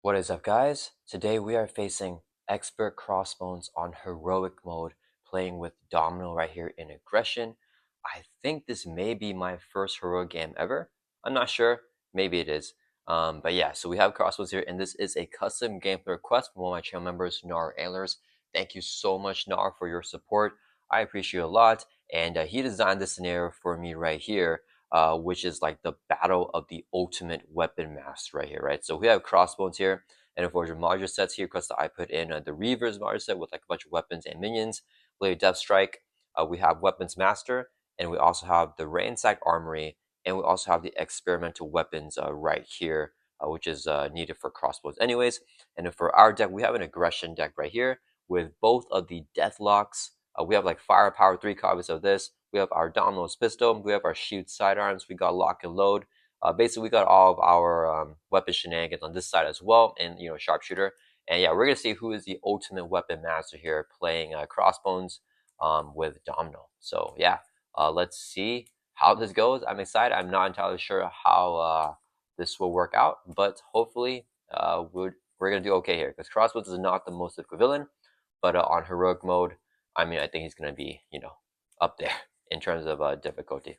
What is up, guys? Today we are facing Expert Crossbones on Heroic mode, playing with Domino right here in Aggression. I think this may be my first Heroic game ever. I'm not sure. Maybe it is. But yeah, so we have Crossbones here, and this is a custom gameplay request from one of my channel members, Nar Antlers. Thank you so much, Nar, for your support. I appreciate it a lot. And he designed this scenario for me right here. Which is like the battle of the ultimate weapon master right here, right? So we have Crossbones here, and for your modular sets here, because I put in the Reavers modular set with like a bunch of weapons and minions, Blade Death Strike. We have Weapons Master, and we also have the Ransacked Armory, and we also have the Experimental Weapons right here, which is needed for Crossbones anyways. And then for our deck, we have an Aggression deck right here with both of the Deathlocks. We have like Firepower, 3 copies of this. We have our Domino's pistol. We have our Shield sidearms. We got Lock and Load. Basically, we got all of our weapon shenanigans on this side as well, and Sharpshooter. And yeah, we're gonna see who is the ultimate weapon master here, playing Crossbones with Domino. So yeah, let's see how this goes. I'm excited. I'm not entirely sure how this will work out, but hopefully we're gonna do okay here, because Crossbones is not the most difficult villain, but on heroic mode, I mean, I think he's gonna be up there in terms of difficulty.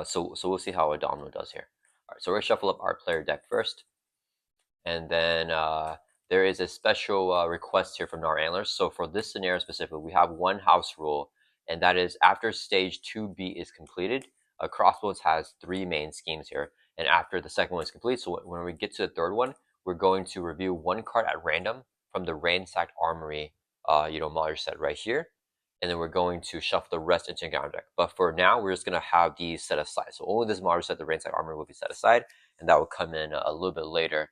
So we'll see how a Domino does here. All right, so we're gonna shuffle up our player deck first, and then there is a special request here from our antlers. So for this scenario specifically, we have one house rule, and that is after stage 2B is completed, Crossbones has 3 main schemes here, and after the second one is complete, so when we get to the third one, we're going to review 1 card at random from the Ransacked Armory, modular set right here, and then we're going to shuffle the rest into a counter deck. But for now, we're just going to have these set aside. So only this modular set, the Ransacked Armory, will be set aside, and that will come in a little bit later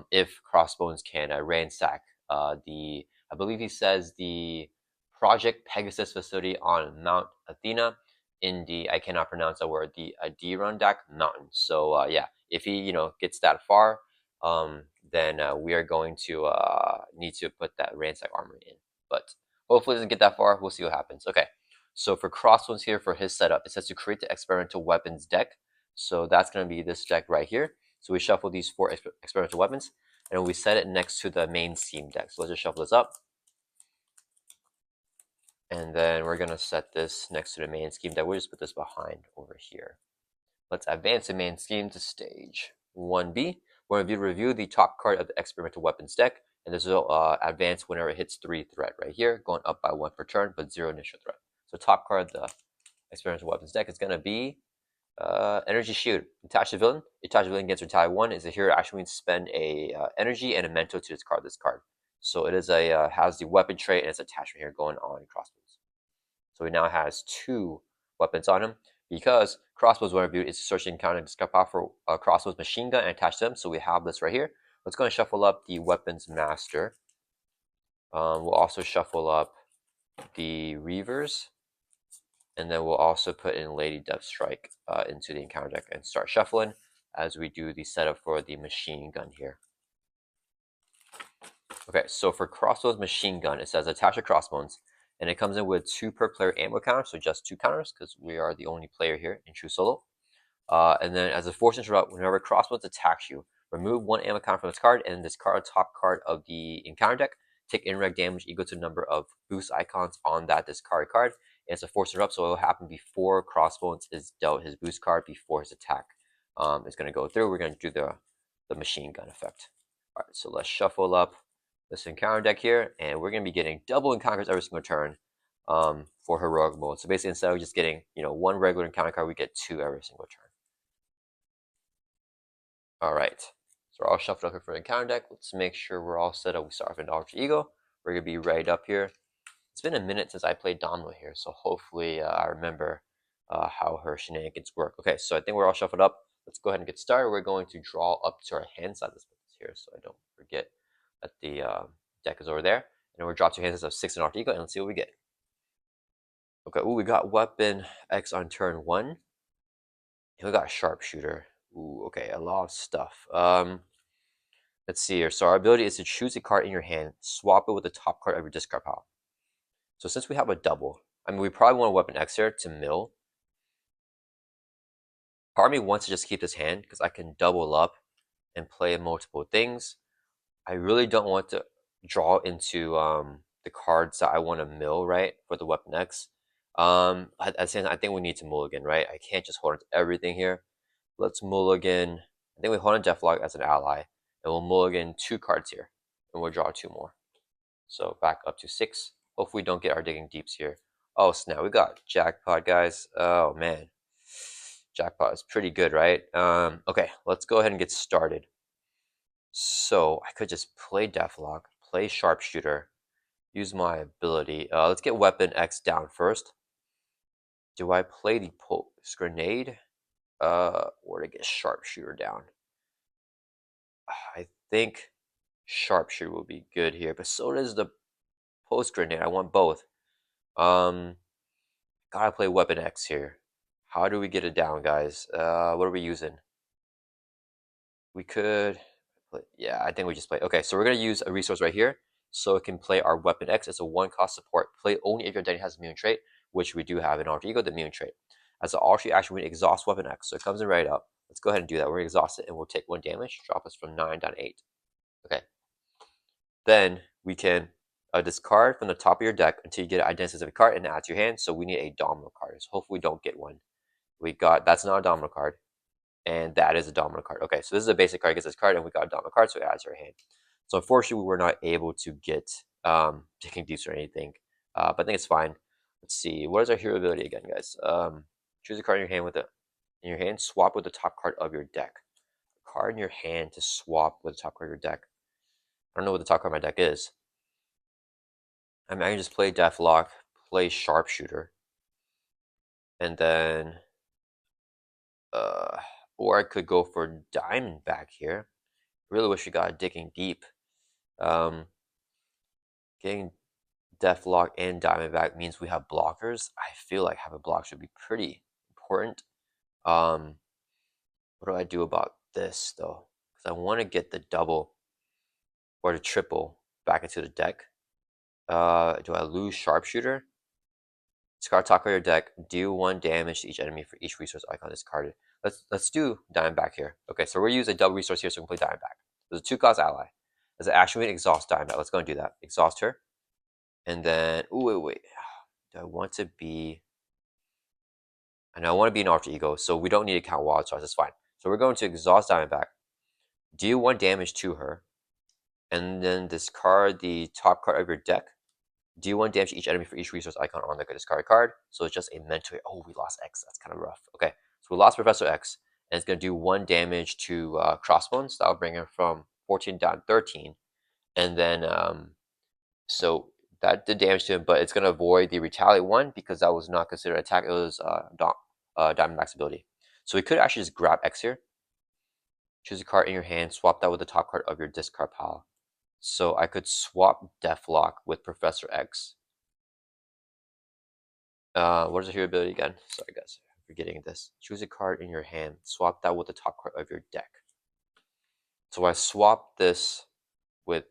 if Crossbones can ransack I believe he says the Project Pegasus facility on Mount Athena in the, I cannot pronounce that word, the Adirondack Mountains. So yeah, if he gets that far, then we are going to need to put that Ransack Armory in. But hopefully it doesn't get that far. We'll see what happens. Okay, so for Crossbones here, for his setup, it says to create the experimental weapons deck. So that's going to be this deck right here. So we shuffle these 4 experimental weapons, and we set it next to the main scheme deck. So let's just shuffle this up. And then we're going to set this next to the main scheme deck. We'll just put this behind over here. Let's advance the main scheme to stage 1B. We're going to review the top card of the experimental weapons deck, and this will advance whenever it hits 3 threat right here, going up by 1 per turn, but 0 initial threat. So top card of the experimental weapons deck is going to be Energy Shield. Attach the villain. Attach the villain against retaliate 1 is a hero action means spend a energy and a mental to discard this card. So it is a has the weapon trait and its attachment here going on Crossbones. So he now has 2 weapons on him, because Crossbones one review is searching counter discard power for Crossbones machine gun and attach them. So we have this right here. Let's go and shuffle up the weapons master. We'll also shuffle up the Reavers. And then we'll also put in Lady Death Strike into the encounter deck and start shuffling as we do the setup for the machine gun here. Okay, so for Crossbones machine gun, it says attach a Crossbones, and it comes in with 2 per player ammo counter, so just 2 counters because we are the only player here in true solo. And then as a force interrupt, whenever Crossbones attacks you, remove 1 ammo counter from this card and discard top card of the encounter deck. Take indirect damage equal to the number of boost icons on that discard card. And it's a force interrupt, so it will happen before Crossbones is dealt his boost card, before his attack is going to go through. We're going to do the machine gun effect. All right, so let's shuffle up this encounter deck here, and we're going to be getting double encounters every single turn for heroic mode. So basically, instead of just getting 1 regular encounter card, we get 2 every single turn. All right, so we're all shuffled up here for the encounter deck. Let's make sure we're all set up. We start with an Alter Ego. We're going to be right up here. It's been a minute since I played Domino here, so hopefully I remember how her shenanigans work. Okay, so I think we're all shuffled up. Let's go ahead and get started. We're going to draw up to our hand side. Let's put this here so I don't forget that the deck is over there. And then we'll draw 2 hands of 6 and Alter Ego, and let's see what we get. Okay, ooh, we got Weapon X on turn 1. And we got Sharpshooter. Ooh, okay, a lot of stuff. Let's see here. So our ability is to choose a card in your hand, swap it with the top card of your discard pile. So since we have a double, I mean, we probably want a Weapon X here to mill. Part of me wants to just keep this hand because I can double up and play multiple things. I really don't want to draw into the cards that I want to mill, right, for the Weapon X. At the same time, I think we need to mulligan, right? I can't just hold on to everything here. Let's mulligan. I think we hold on Deathlock as an ally, and we'll mulligan 2 cards here, and we'll draw 2 more. So back up to 6. Hopefully we don't get our digging deeps here. Oh snap, we got jackpot, guys. Oh man. Jackpot is pretty good, right? Okay, let's go ahead and get started. So I could just play Deathlock, play Sharpshooter, use my ability. Let's get Weapon X down first. Do I play the Pulse Grenade? Or to get Sharpshooter down? I think Sharpshooter will be good here, but so does the Pulse Grenade. I want both. Gotta play Weapon X here. How do we get it down, guys? What are we using? We could, yeah, I think we just play. Okay, so we're gonna use a resource right here, so it can play our Weapon X. It's a 1-cost support. Play only if your identity has a immune trait, which we do have in Alter Ego, the immune trait. As an alter action, we exhaust Weapon X, so it comes in right up. Let's go ahead and do that. We're gonna exhaust it, and we'll take 1 damage, drop us from 9 down to 8. Okay. Then we can discard from the top of your deck until you get an identity-specific card and add to your hand. So we need a Domino card. So hopefully we don't get one. We got, that's not a Domino card, and that is a Domino card. Okay, so this is a basic card, gets this card, and we got a Domino card, so it adds to our hand. So unfortunately, we were not able to get Digging Deeps or anything, but I think it's fine. Let's see, what is our hero ability again, guys? Choose a card in your hand swap with the top card of your deck. A card in your hand to swap with the top card of your deck. I don't know what the top card of my deck is. I mean, I can just play Deathlock, play Sharpshooter, and then, or I could go for Diamondback here. Really wish we got Digging Deep. Getting Deathlock and Diamondback means we have blockers. I feel like having blocks would be pretty important. What do I do about this though? Because I want to get the double or the triple back into the deck. Do I lose Sharpshooter? Discard top of your deck. Deal 1 damage to each enemy for each resource icon discarded. Let's do Diamondback here. Okay, so we're gonna use a double resource here, so we can play Diamondback. There's a 2-cost ally. As an action, we exhaust Diamondback. Let's go and do that. Exhaust her, and then wait. Do I want to be? I know I want to be an alter ego, so we don't need to count wild stars. That's fine. So we're going to exhaust Diamondback, deal 1 damage to her, and then discard the top card of your deck. Deal 1 damage to each enemy for each resource icon on the discard card. So it's just a mental. Oh, we lost X. That's kind of rough. Okay, so we lost Professor X, and it's going to do 1 damage to Crossbones. That'll bring her from 14 down to 13. And then, so that did damage to him, but it's going to avoid the Retaliate 1 because that was not considered an attack. It was Diamondback's ability. So we could actually just grab X here. Choose a card in your hand. Swap that with the top card of your discard pile. So I could swap Deathlock with Professor X. What is the hero ability again? Sorry guys, I'm forgetting this. Choose a card in your hand. Swap that with the top card of your deck. So I swap this with,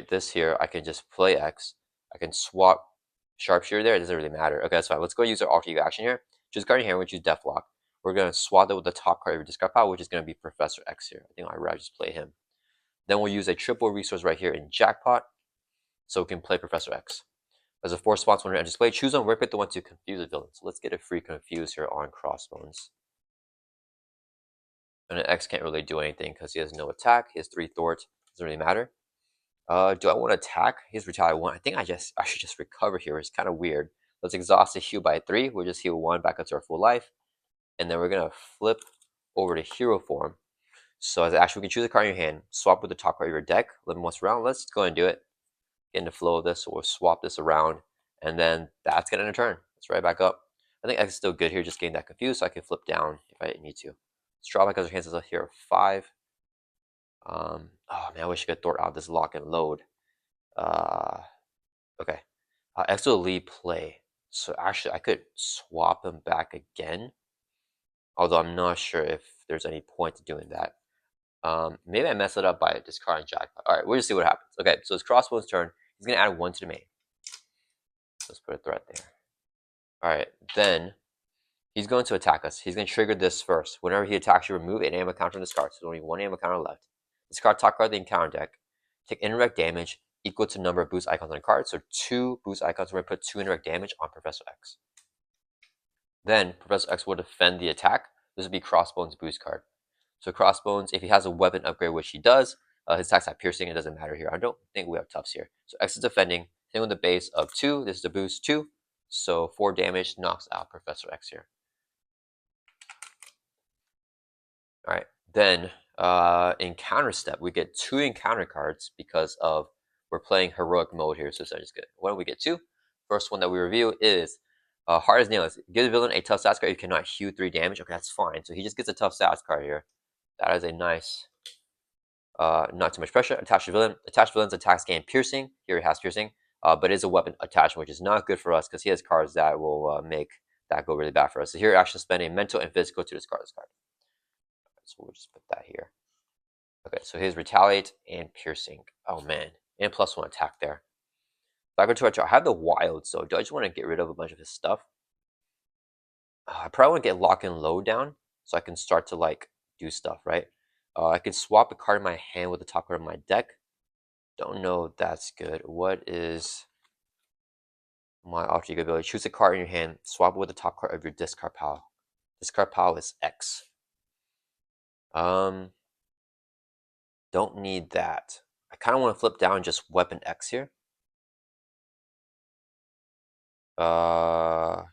this here, I can just play X. I can swap Sharpshooter there. It doesn't really matter. Okay, that's fine. Let's go use our alter ego action here. Choose a card in your hand. We choose Deathlock. We're going to swap that with the top card of your discard pile, which is going to be Professor X here. I think I'd rather just play him. Then we'll use a triple resource right here in Jackpot, so we can play Professor X. As a 4 spots when you're display, choose on pick the one to confuse the villain. So let's get a free confuse here on Crossbones. And an X can't really do anything because he has no attack. He has 3 thwart. Doesn't really matter. Do I want to attack? He's Retaliate 1. I think I should just recover here. It's kind of weird. Let's exhaust the heal by 3. We'll just heal 1 back up to our full life. And then we're going to flip over to hero form. So as an action, we can choose a card in your hand, swap with the top card of your deck, limit once around. Let's go ahead and do it. Get in the flow of this, so we'll swap this around, and then that's gonna end a turn. Let's right back up. I think X is still good here, just getting that confused, so I can flip down if I need to. Let's draw back as our hands up here 5. Oh man, I wish I could thwart out this lock and load. Okay. X will lead play. So actually, I could swap him back again. Although I'm not sure if there's any point to doing that. Maybe I mess it up by discarding Jackpot. All right, we'll just see what happens. Okay, so it's Crossbones' turn. He's going to add 1 to the main. Let's put a threat there. All right, then he's going to attack us. He's going to trigger this first. Whenever he attacks, you remove an ammo counter from this card. So there's only 1 ammo counter left. Discard top card of the encounter deck. take indirect damage equal to number of boost icons on the card. So 2 boost icons, we're going to put 2 indirect damage on Professor X. Then Professor X will defend the attack. This would be Crossbones boost card. So Crossbones, if he has a weapon upgrade, which he does, his attacks have piercing, it doesn't matter here. I don't think we have toughs here. So X is defending, hitting with the base of 2. This is the boost 2. So 4 damage knocks out Professor X here. Alright, then in counter step, we get 2 encounter cards because of we're playing heroic mode here, so that's just good. What do we get 2? First one that we review is hard as nails. Give the villain a tough stats card. You cannot heal 3 damage. Okay, that's fine. So he just gets a tough stats card here. That is a nice, not too much pressure. Attached to villain. Attached villain's attacks gain piercing. Here he has piercing, but it is a weapon attachment, which is not good for us because he has cards that will make that go really bad for us. So here, actually spending mental and physical to discard this card. So we'll just put that here. Okay, so his retaliate and piercing. Oh man, and +1 attack there. Back into our chart. I have the wild, so do I just want to get rid of a bunch of his stuff? I probably want to get lock and load down so I can start to like do stuff, right? I can swap a card in my hand with the top card of my deck. Don't know if that's good. What is my alter ego ability? Choose a card in your hand, swap it with the top card of your discard pile. Discard pile is X. Don't need that. I kind of want to flip down just weapon X here. Lock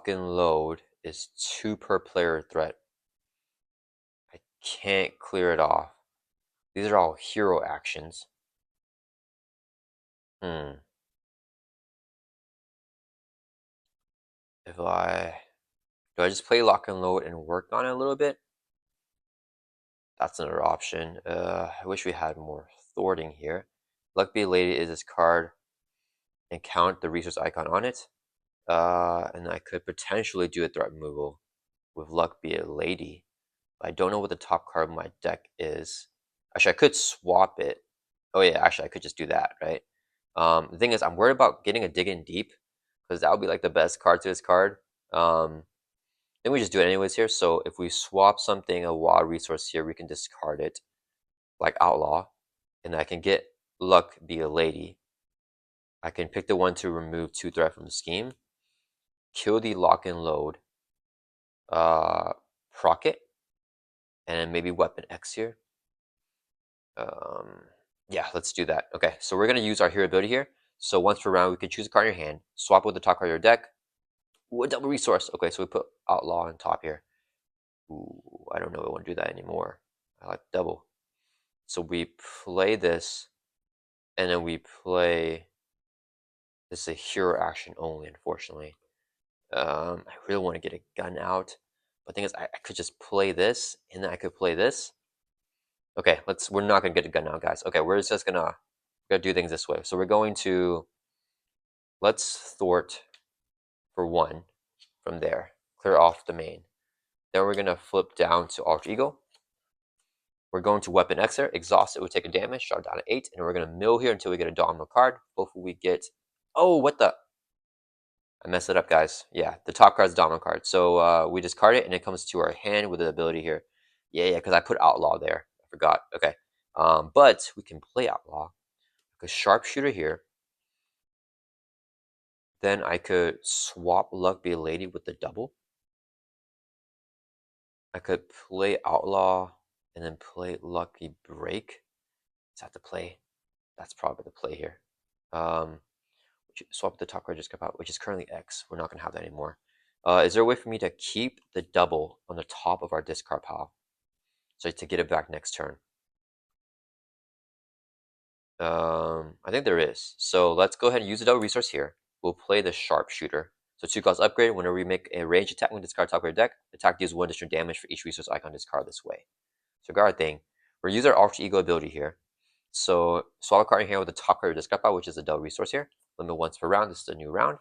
and load is 2 per player threat. I can't clear it off. These are all hero actions. If do I just play lock and load and work on it a little bit? That's another option. I wish we had more thwarting here. Luck Be a Lady is this card and count the resource icon on it. And I could potentially do a threat removal with Luck Be a Lady. I don't know what the top card of my deck is. Actually, I could swap it. Oh yeah, actually, I could just do that, right? The thing is, I'm worried about getting a Dig In Deep because that would be like the best card to this card. Then we just do it anyways here. So if we swap something, a wild resource here, we can discard it, like Outlaw, and I can get Luck Be a Lady. I can pick the one to remove 2 threat from the scheme, kill the lock and load, proc it, and maybe weapon X here. Yeah, let's do that. Okay, so we're gonna use our hero ability here. So once per round, we can choose a card in your hand, swap with the top card of your deck. Ooh, a double resource. Okay, so we put Outlaw on top here. Ooh, I don't know if I want to do that anymore. I like double. So we play this, and then we play. This is a hero action only, unfortunately. I really want to get a gun out, but the thing is, I could just play this, and then I could play this. Okay, we're not gonna get a gun now, guys. Okay, we're just gonna do things this way. So we're going to let's thwart for 1 from there, clear off the main. Then we're gonna flip down to alter ego. We're going to weapon X here, exhaust it, we take a damage, shot down to 8, and we're gonna mill here until we get a domino card. Hopefully we get. Oh, what the? I messed it up, guys. Yeah, the top card's domino card. So we discard it, and it comes to our hand with the ability here. Yeah, because I put outlaw there. I forgot. Okay, but we can play outlaw. A sharpshooter here. Then I could swap Luck Be a Lady with the double. I could play outlaw and then play Lucky Break. Is that the play? That's probably the play here. Swap the top card just got out, which is currently X. We're not gonna have that anymore. Is there a way for me to keep the double on the top of our discard pile, so to get it back next turn? I think there is. So let's go ahead and use the double resource here. We'll play the sharpshooter. So 2 cost upgrade. Whenever we make a range attack, we discard top of your deck. Attack deals 1 additional damage for each resource icon discard this way. So guard thing. We're using our alter ego ability here. So swap a card in here with the top card of your discard pile, which is a double resource here. Limit once per round. This is a new round.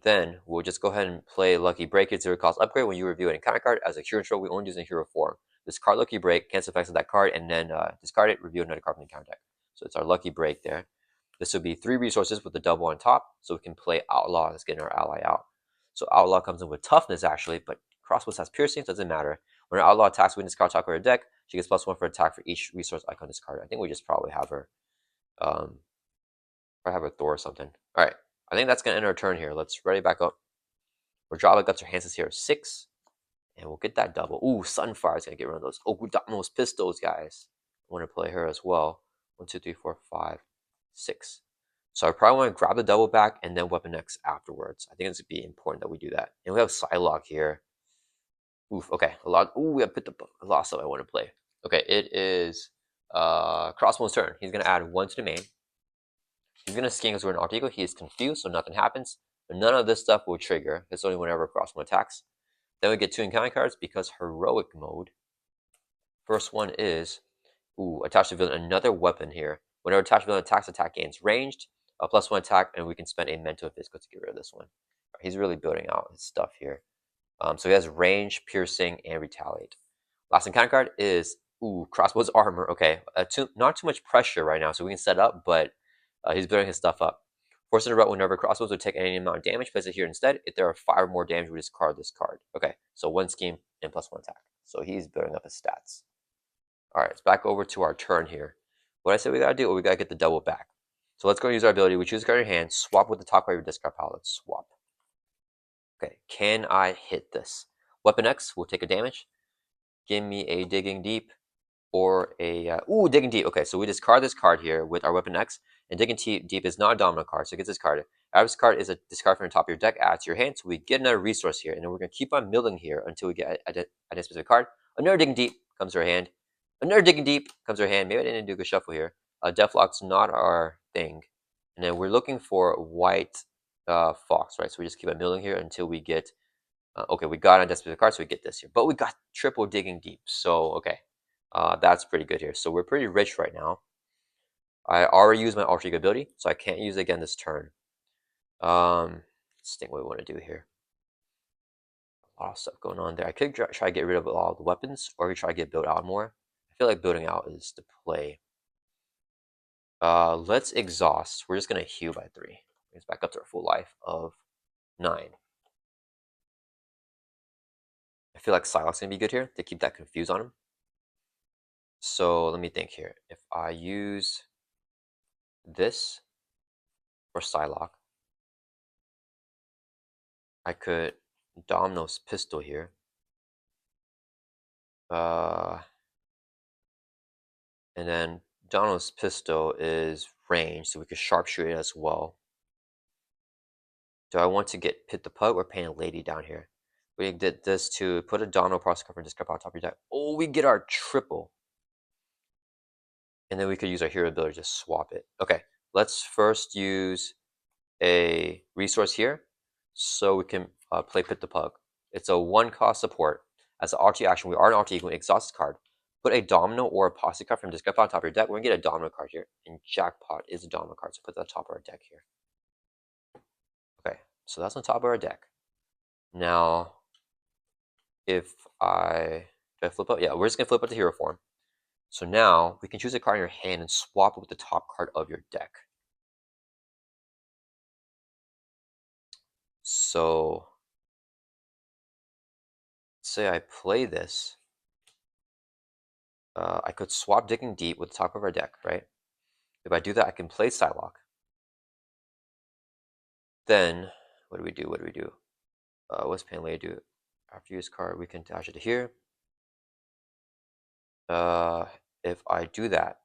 Then we'll just go ahead and play Lucky Break. It's 0 cost upgrade. When you review an encounter card as a hero control, we only use in hero form. Discard Lucky Break, cancel effects of that card, and then discard it, review another card from the encounter deck. So it's our Lucky Break there. This would be 3 resources with the double on top, so we can play Outlaw. Let's get our ally out. So Outlaw comes in with toughness actually, but Crossbones has piercing, so it doesn't matter. When an Outlaw attacks, we discard top of your deck. She gets +1 for attack for each resource icon discarded. I think we just probably have her, probably have her Thor or something. All right, I think that's gonna end our turn here. Let's ready back up. Rajala got her hands here 6, and we'll get that double. Ooh, Sunfire's gonna get rid of those. Oh, Domino's pistols, guys. I want to play her as well. 1, 2, 3, 4, 5, 6. So I probably want to grab the double back and then Weapon X afterwards. I think it's gonna be important that we do that. And we have Psylocke here. Oof, okay. A lot. Ooh, we have put the last stuff I want to play. Okay, it is Crossbones' turn. He's gonna add 1 to the main. He's gonna skin because we're an alter ego. He is confused, so nothing happens. But none of this stuff will trigger. It's only whenever Crossbone attacks. Then we get 2 encounter cards because heroic mode. First one is, ooh, attach to villain another weapon here. Whenever attached villain attacks, attack gains ranged, a +1 attack, and we can spend a mental and physical to get rid of this one. He's really building out his stuff here. So he has range, piercing, and retaliate. Last encounter card is, ooh, Crossbones armor. Okay, not too much pressure right now, so we can set up, but he's building his stuff up. Force interrupt whenever Crossbones would take any amount of damage, place it here instead. If there are 5 or more damage, we discard this card. Okay, so 1 scheme and +1 attack. So he's building up his stats. All right, it's back over to our turn here. What I said we gotta do, we gotta get the double back. So let's go use our ability. We choose a card in your hand, swap with the top card of your discard pile. Let's swap. Okay, can I hit this? Weapon X will take a damage. Give me a Digging Deep or a... ooh, Digging Deep. Okay, so we discard this card here with our Weapon X. And Digging Deep is not a Domino card, so it gets discarded. This card is a discard from the top of your deck, add to your hand. So we get another resource here. And then we're going to keep on milling here until we get a specific card. Another Digging Deep comes to our hand. Another Digging Deep comes to our hand. Maybe I didn't do a good shuffle here. Deathlock's not our thing. And then we're looking for white fox, right? So we just keep on milling here until we get... okay, we got on that specific card, so we get this here. But we got triple Digging Deep, so okay. That's pretty good here. So we're pretty rich right now. I already used my alter ego ability, so I can't use it again this turn. Let's think what we want to do here. A lot of stuff going on there. I could try to get rid of all the weapons, or we could try to get built out more. I feel like building out is the play. Let's exhaust. We're just gonna heal by 3. It's back up to our full life of 9. I feel like Psylocke's gonna be good here to keep that confused on him. So let me think here. If I use this for Psylocke, I could Domino's pistol here. And then Domino's pistol is range, so we could sharpshoot it as well. Do I want to get Pit the Pug or Painted Lady down here? We did this to put a Domino process cover and discard on top of your deck. Oh, we get our triple. And then we could use our hero ability to swap it. Okay, let's first use a resource here so we can play Pit the Pug. It's a 1-cost support. As an RT action, we are an RT, we can exhaust card. Put a Domino or a Posse card from discard pile on top of your deck. We're going to get a Domino card here. And Jackpot is a Domino card, so put that on top of our deck here. Okay, so that's on top of our deck. Now, if I flip up, yeah, we're just going to flip up to hero form. So now we can choose a card in your hand and swap it with the top card of your deck. So, say I play this. I could swap Digging Deep with the top of our deck, right? If I do that, I can play Psylocke. Then, what do we do? What do we do? What's Painted Lady do? After you use card, we can attach it to here. If I do that,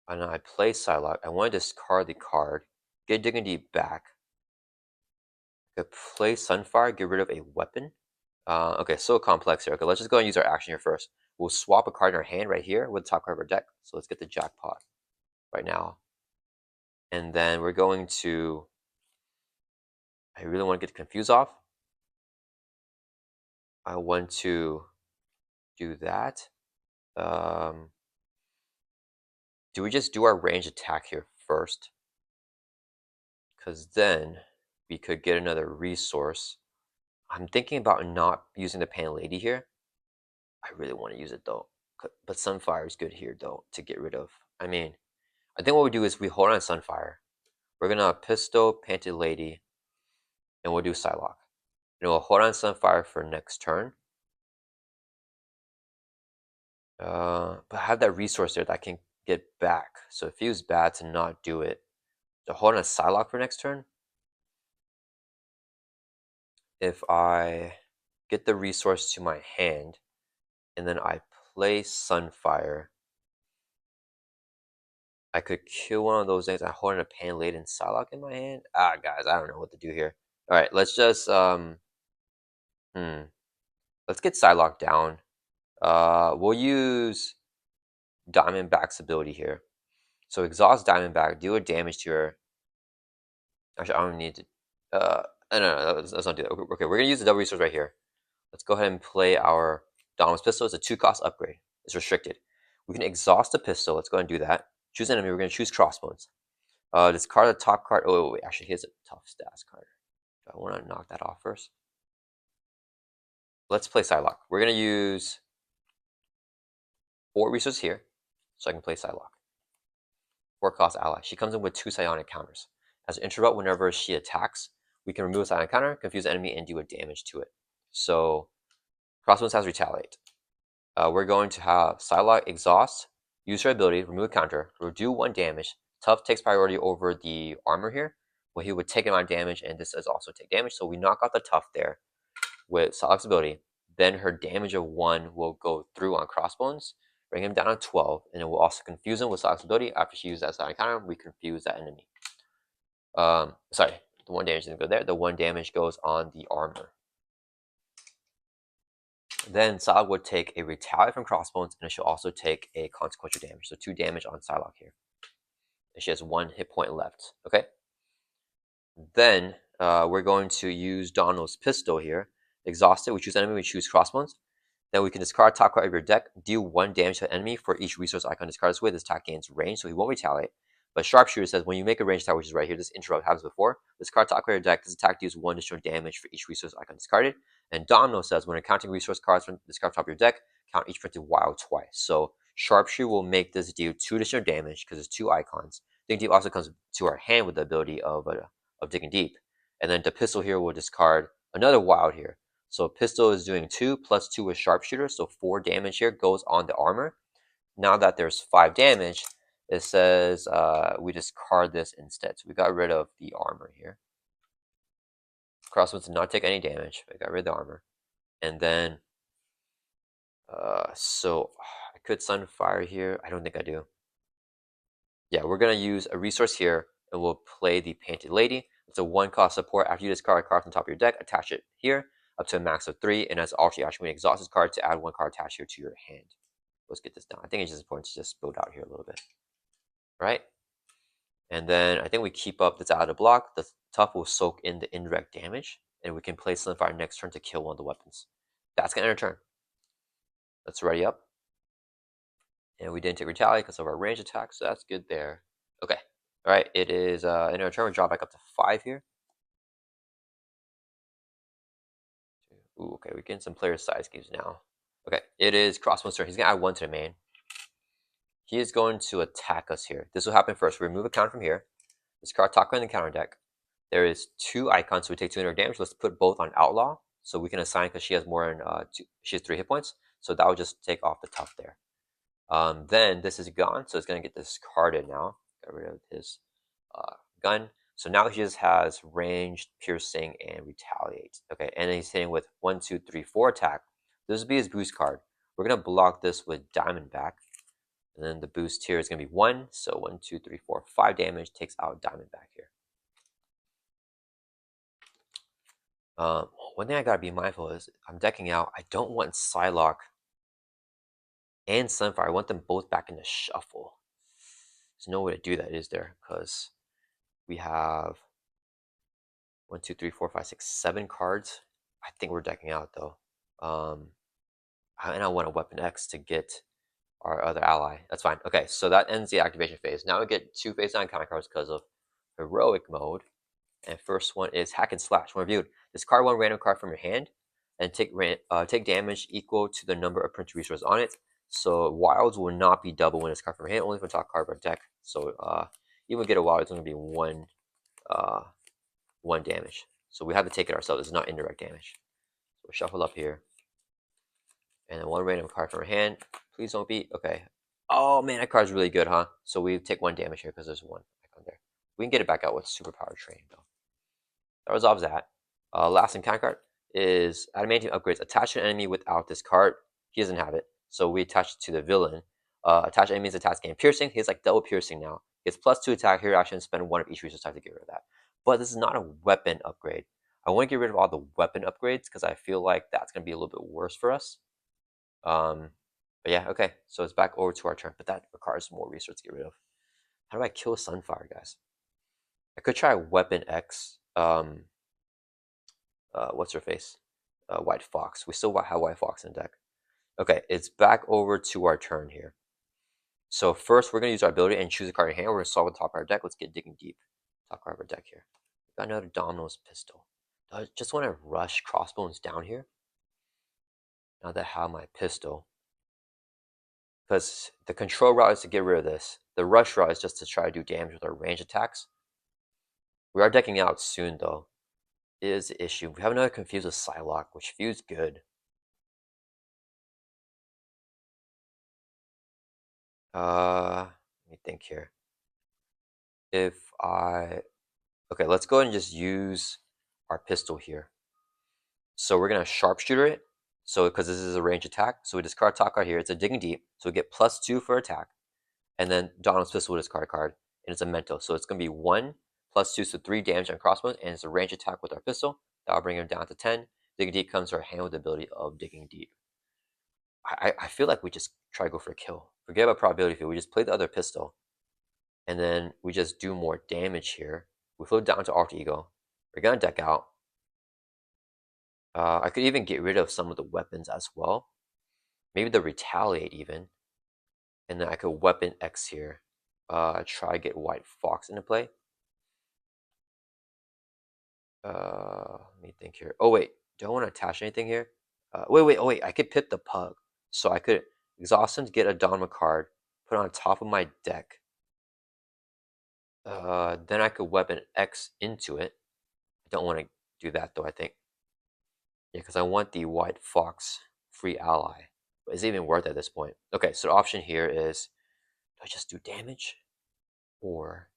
and I play Psylocke, I want to discard the card, get Digging Deep back. I could play Sunfire, get rid of a weapon. Okay, so complex here. Okay, let's just go and use our action here first. We'll swap a card in our hand right here with the top card of our deck. So let's get the Jackpot right now. And then we're going to... I really want to get confused off. I want to do that. Do we just do our range attack here first? Because then we could get another resource. I'm thinking about not using the Painted Lady here. I really want to use it though. But Sunfire is good here though to get rid of. I mean, I think what we do is we hold on Sunfire. We're gonna pistol Painted Lady, and we'll do Psylocke. And we'll hold on Sunfire for next turn. But I have that resource there that I can get back. So it feels bad to not do it. To hold on a Psylocke for next turn. If I get the resource to my hand, and then I play Sunfire, I could kill one of those things. I hold on a Pan-Laden Psylocke in my hand. Ah, guys, I don't know what to do here. All right, let's just let's get Psylocke down. We'll use Diamondback's ability here. So exhaust Diamondback, deal a damage to her. Actually, I don't need to. No, let's not do that. Okay, we're gonna use the double resource right here. Let's go ahead and play our Donald's pistol. It's a 2-cost upgrade. It's restricted. We can exhaust the pistol. Let's go ahead and do that. Choose enemy. We're gonna choose Crossbones. Discard the top card. Oh wait, actually, here's a tough stats card. I want to knock that off first. Let's play Psylocke. We're gonna use 4 resources here, so I can play Psylocke. 4-cost ally. She comes in with 2 psionic counters. As an interrupt, whenever she attacks, we can remove a psionic counter, confuse the enemy, and do a damage to it. So Crossbones has Retaliate. We're going to have Psylocke exhaust, use her ability, remove a counter, will do 1 damage. Tough takes priority over the armor here, where he would take amount of damage, and this does also take damage. So we knock out the tough there with Psylocke's ability. Then her damage of 1 will go through on Crossbones, bring him down to 12, and it will also confuse him with Psylocke's ability. After she uses that Psionic counter, we confuse that enemy. Sorry, the 1 damage doesn't go there. The 1 damage goes on the armor. Then Psylocke would take a Retaliate from Crossbones, and she'll also take a consequential damage. So 2 damage on Psylocke here. And she has 1 hit point left. Okay. Then we're going to use Donald's pistol here. Exhaust it. We choose enemy. We choose Crossbones. Then we can discard top card of your deck, deal 1 damage to the enemy for each resource icon discarded this way. This attack gains range, so he won't retaliate. But Sharpshooter says when you make a range attack, which is right here, this interrupt happens before. Discard top card of your deck. This attack deals 1 additional damage for each resource icon discarded. And Domino says when counting resource cards from discard top of your deck, count each printed wild twice. So Sharpshooter will make this deal 2 additional damage because it's 2 icons. Dig Deep also comes to our hand with the ability of Digging Deep. And then the pistol here will discard another wild here. So pistol is doing 2 plus 2 with Sharpshooter, so 4 damage here goes on the armor. Now that there's 5 damage, it says we discard this instead. So we got rid of the armor here. Crossbones did not take any damage. I got rid of the armor. And then, so I could Sunfire here. I don't think I do. Yeah, we're going to use a resource here, and we'll play the Painted Lady. It's a 1-cost support. After you discard a card from the top of your deck, attach it here up to a max of 3. And as alternate action, we exhaust this card to add 1 card attached here to your hand. Let's get this down. I think it's just important to just build out here a little bit. Right? And then I think we keep up this out of the block. The tough will soak in the indirect damage, and we can play Sunfire next turn to kill one of the weapons. That's going to end our turn. Let's ready up. And we didn't take Retaliate because of our range attack, so that's good there. Okay. All right, it is in our turn. We drop back up to 5 here. Ooh, okay, we're getting some player size games now. Okay, it is Crossbones' turn. He's going to add 1 to the main. He is going to attack us here. This will happen first. We remove a counter from here. Discard top card in the counter deck. There is 2 icons, so we take 200 damage. Let's put both on Outlaw, so we can assign because she has more than she has 3 hit points. So that will just take off the tough there. Then this is gone, so it's going to get discarded now. Got rid of his gun. So now he just has ranged, piercing, and retaliate. Okay, and then he's hitting with 1, 2, 3, 4 attack. This will be his boost card. We're going to block this with Diamondback. And then the boost here is going to be 1. So 1, 2, 3, 4, 5 damage takes out Diamondback here. One thing I got to be mindful is I'm decking out. I don't want Psylocke and Sunfire. I want them both back in the shuffle. There's no way to do that, is there? Because we have 1, 2, 3, 4, 5, 6, 7 cards. I think we're decking out though. And I want a Weapon X to get our other ally. That's fine. Okay, so that ends the activation phase. Now we get 2 phase 9 counter cards because of heroic mode. And first one is Hack and Slash. When reviewed, discard 1 random card from your hand and take damage equal to the number of printed resources on it. So wilds will not be double when it's card from your hand, only from top card of our deck. So even get a wild, it's going to be 1 damage. So we have to take it ourselves. It's not indirect damage. So we'll shuffle up here. And then 1 random card from our hand. Please don't be. Okay. Oh man, that card's really good, huh? So we take 1 damage here because there's 1 icon there. We can get it back out with Superpower Training though. That resolves that. Last encounter card is Adamantium upgrades. Attach an enemy without this card. He doesn't have it, so we attach it to the villain. Attach enemies attacks gain piercing. He has like double piercing now. He has +2 attack. Hero action, spend 1 of each resource type to get rid of that. But this is not a weapon upgrade. I want to get rid of all the weapon upgrades because I feel like that's going to be a little bit worse for us. But yeah, okay. So it's back over to our turn, but that requires more resources to get rid of. How do I kill Sunfire, guys? I could try Weapon X. What's her face? White Fox. We still have White Fox in the deck. Okay, it's back over to our turn here. So first, we're going to use our ability and choose a card in hand. We're going to solve the top of our deck. Let's get digging deep. Top card of our deck here. Got another Domino's Pistol. Do I just want to rush Crossbones down here? Now that I have my pistol. Because the control route is to get rid of this. The rush route is just to try to do damage with our range attacks. We are decking out soon, though. It is the issue. We have another Confuse with Psylocke, which feels good. Let me think here. Okay, let's go ahead and just use our pistol here. So we're gonna sharpshooter it. So because this is a range attack, so we discard top card here. It's a digging deep, so we get +2 for attack, and then Donald's pistol will discard a card, and it's a mental. So it's gonna be 1 +2, so 3 damage on Crossbones, and it's a range attack with our pistol. That'll bring him down to 10. Digging deep comes to our hand with the ability of digging deep. I feel like we just try to go for a kill. Forget about probability field. We just play the other pistol, and then we just do more damage here. We float down to Alter Ego. We're gonna deck out. I could even get rid of some of the weapons as well. Maybe the Retaliate even. And then I could Weapon X here. Try to get White Fox into play. Let me think here. Oh wait, do I want to attach anything here? Wait, I could pit the Pug. So I could exhaust him to get a Dharma card, put it on top of my deck. Then I could Weapon X into it. I don't want to do that though, I think. Yeah, because I want the White Fox free ally. But is it even worth it at this point? Okay, so the option here is, do I just do damage? Or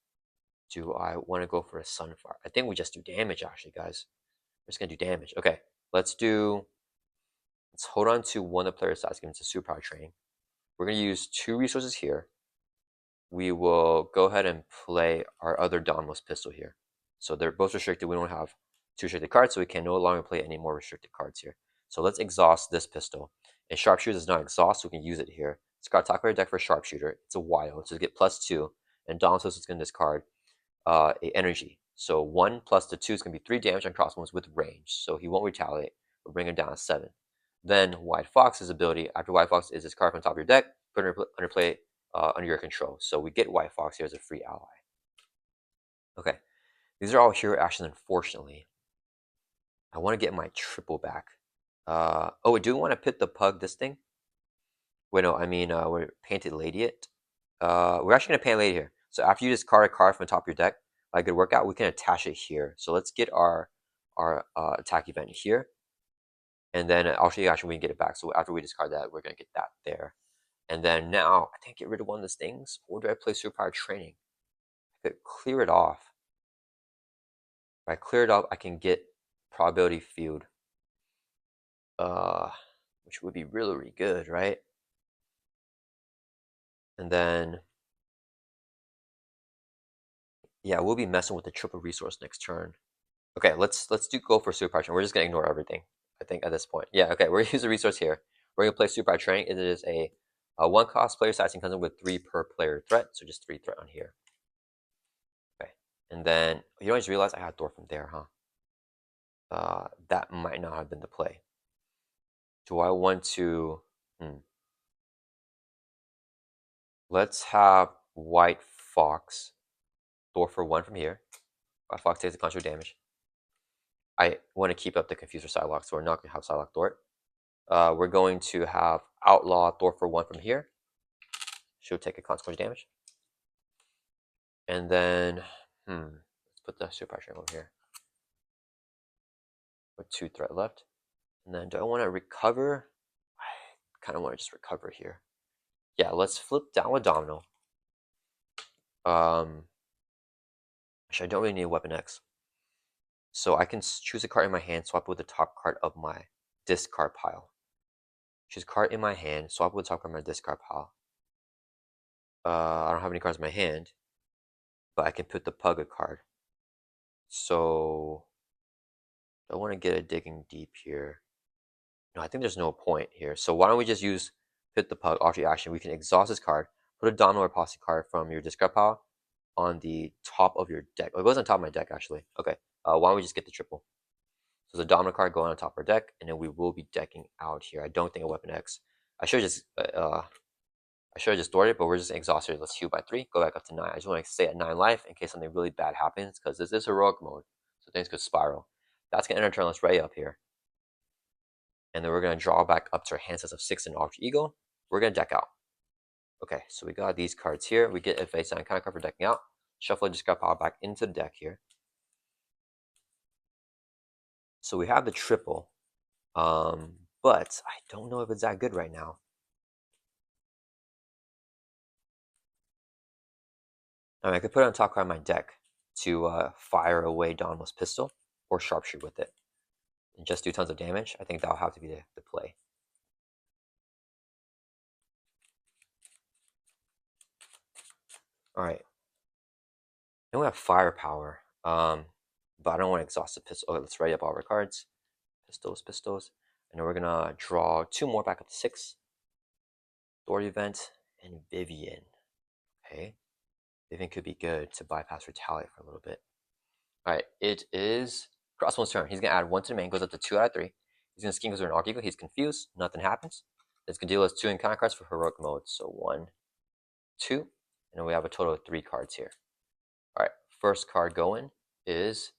do I want to go for a Sunfire? I think we just do damage actually, guys. We're just going to do damage. Okay, let's hold on to one of the player's sides, give it to Superpower Training. We're going to use 2 resources here. We will go ahead and play our other Dauntless Pistol here. So they're both restricted. We don't have 2 restricted cards, so we can no longer play any more restricted cards here. So let's exhaust this pistol. And Sharpshooter is not exhaust, so we can use it here. Discard top card deck for Sharpshooter. It's a wild, so get +2. And Dauntless is going to discard a energy. So 1 plus the 2 is going to be 3 damage on Crossbones with range. So he won't retaliate. We'll bring him down to 7. Then White Fox's ability, after White Fox is discard from top of your deck, put it under play under your control. So we get White Fox here as a free ally. Okay, these are all hero actions, unfortunately. I want to get my triple back. Oh, do we want to pit the Pug this thing? Wait, no, I mean, we're Painted Lady it. We're actually going to Painted Lady here. So after you discard a card from the top of your deck, like good workout, we can attach it here. So let's get our attack event here. And then I'll show you actually we can get it back. So after we discard that, we're going to get that there. And then now, I can't get rid of one of those things. Or do I play Superpower Training? I could clear it off. If I clear it off, I can get Probability Field. Which would be really, really good, right? And then, yeah, we'll be messing with the triple resource next turn. Okay, let's go for Superpower Training. We're just gonna ignore everything, I think, at this point. Yeah, okay, we're gonna use a resource here. We're gonna play Superpower Training. It is a 1 cost player sizing comes in with 3 per player threat, so just 3 threat on here. Okay, and then you don't just realize I had Thor from there, huh? That might not have been the play. Do I want to? Let's have White Fox Thor for 1 from here. White Fox takes the contra damage. I want to keep up the Confuser Psylocke, so we're not going to have Psylocke Thor. We're going to have Outlaw Thor for 1 from here. She'll take a consequence damage. And then, let's put the Super Power over here. With 2 threat left. And then, do I want to recover? I kind of want to just recover here. Yeah, let's flip down with Domino. Actually, I don't really need a Weapon X. So I can choose a card in my hand, swap it with the top card of my discard pile. Choose card in my hand, swap it with the top card of my discard pile. I don't have any cards in my hand, but I can put the Pugga card. So I want to get a digging deep here. No, I think there's no point here. So why don't we just use put the Pug, after action. We can exhaust this card, put a Domino or Posse card from your discard pile on the top of your deck. Oh, it goes on top of my deck, actually. Okay, why don't we just get the triple? So the Domino card going on top of our deck, and then we will be decking out here. I don't think a Weapon X. I should have just stored it, but we're just exhausted. Let's heal by 3, go back up to 9. I just want to stay at 9 life in case something really bad happens, because this is heroic mode, so things could spiral. That's gonna end our turn. Let's ready up here, and then we're gonna draw back up to our hand sets of 6 and Alter Ego. We're gonna deck out. Okay, so we got these cards here. We get a face sign kind of card for decking out. Shuffle just got power back into the deck here. So we have the triple, but I don't know if it's that good right now. I mean, I could put it on top card of my deck to fire away Donald's pistol or sharpshoot with it and just do tons of damage. I think that'll have to be the play. All right. Then we have firepower, but I don't want to exhaust the pistol. Okay, let's ready up all our cards. Pistols. And then we're going to draw 2 more back up to 6. Story event and Vivian. Okay. Vivian could be good to bypass Retaliate for a little bit. All right, it is Crossbones' turn. He's going to add 1 to the main, goes up to 2 out of 3. He's going to scheme because we're an Arc Eagle. He's confused. Nothing happens. It's going to deal us 2 encounter cards for heroic mode. So 1, 2, and then we have a total of 3 cards here. All right, first card going is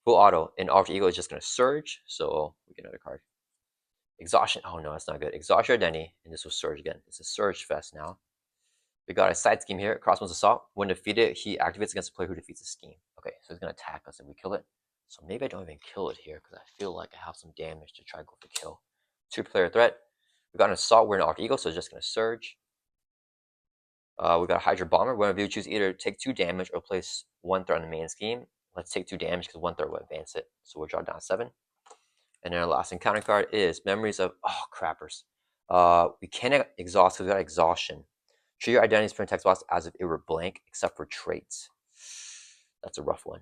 full auto. And Alter Ego is just going to surge. So we get another card. Exhaustion. Oh no, that's not good. Exhaust your identity, and this will surge again. It's a surge fest now. We got a side scheme here. Crossbones Assault. When defeated, he activates against the player who defeats the scheme. Okay, so he's going to attack us if we kill it. So maybe I don't even kill it here because I feel like I have some damage to try to go for kill. 2-player threat. We got an Assault. We're an Arc Eagle, so it's just going to surge. We got a Hydra Bomber. One of you choose either take 2 damage or place 1 threat on the main scheme. Let's take 2 damage because 1 threat will advance it. So we'll draw down 7. And then our last encounter card is Memories of... Oh, crappers. We can't exhaust because we got Exhaustion. Treat your identities print text box as if it were blank, except for traits. That's a rough one.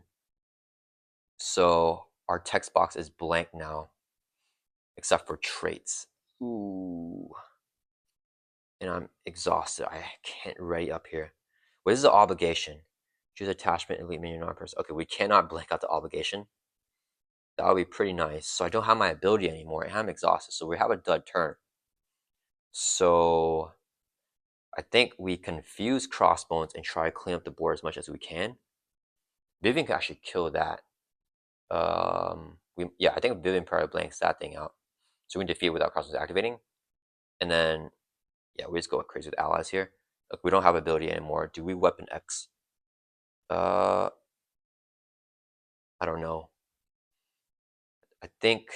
So our text box is blank now, except for traits. Ooh. And I'm exhausted. I can't ready up here. What is the obligation? Choose attachment, elite minion, non-person. Okay, we cannot blank out the obligation. That would be pretty nice. So I don't have my ability anymore, and I'm exhausted. So we have a dud turn. So I think we confuse Crossbones and try to clean up the board as much as we can. Vivian can actually kill that. I think Vivian probably blanks that thing out. So we can defeat it without Crossbones activating. And then, yeah, we just go crazy with allies here. Look, we don't have ability anymore. Do we Weapon X? I don't know. I think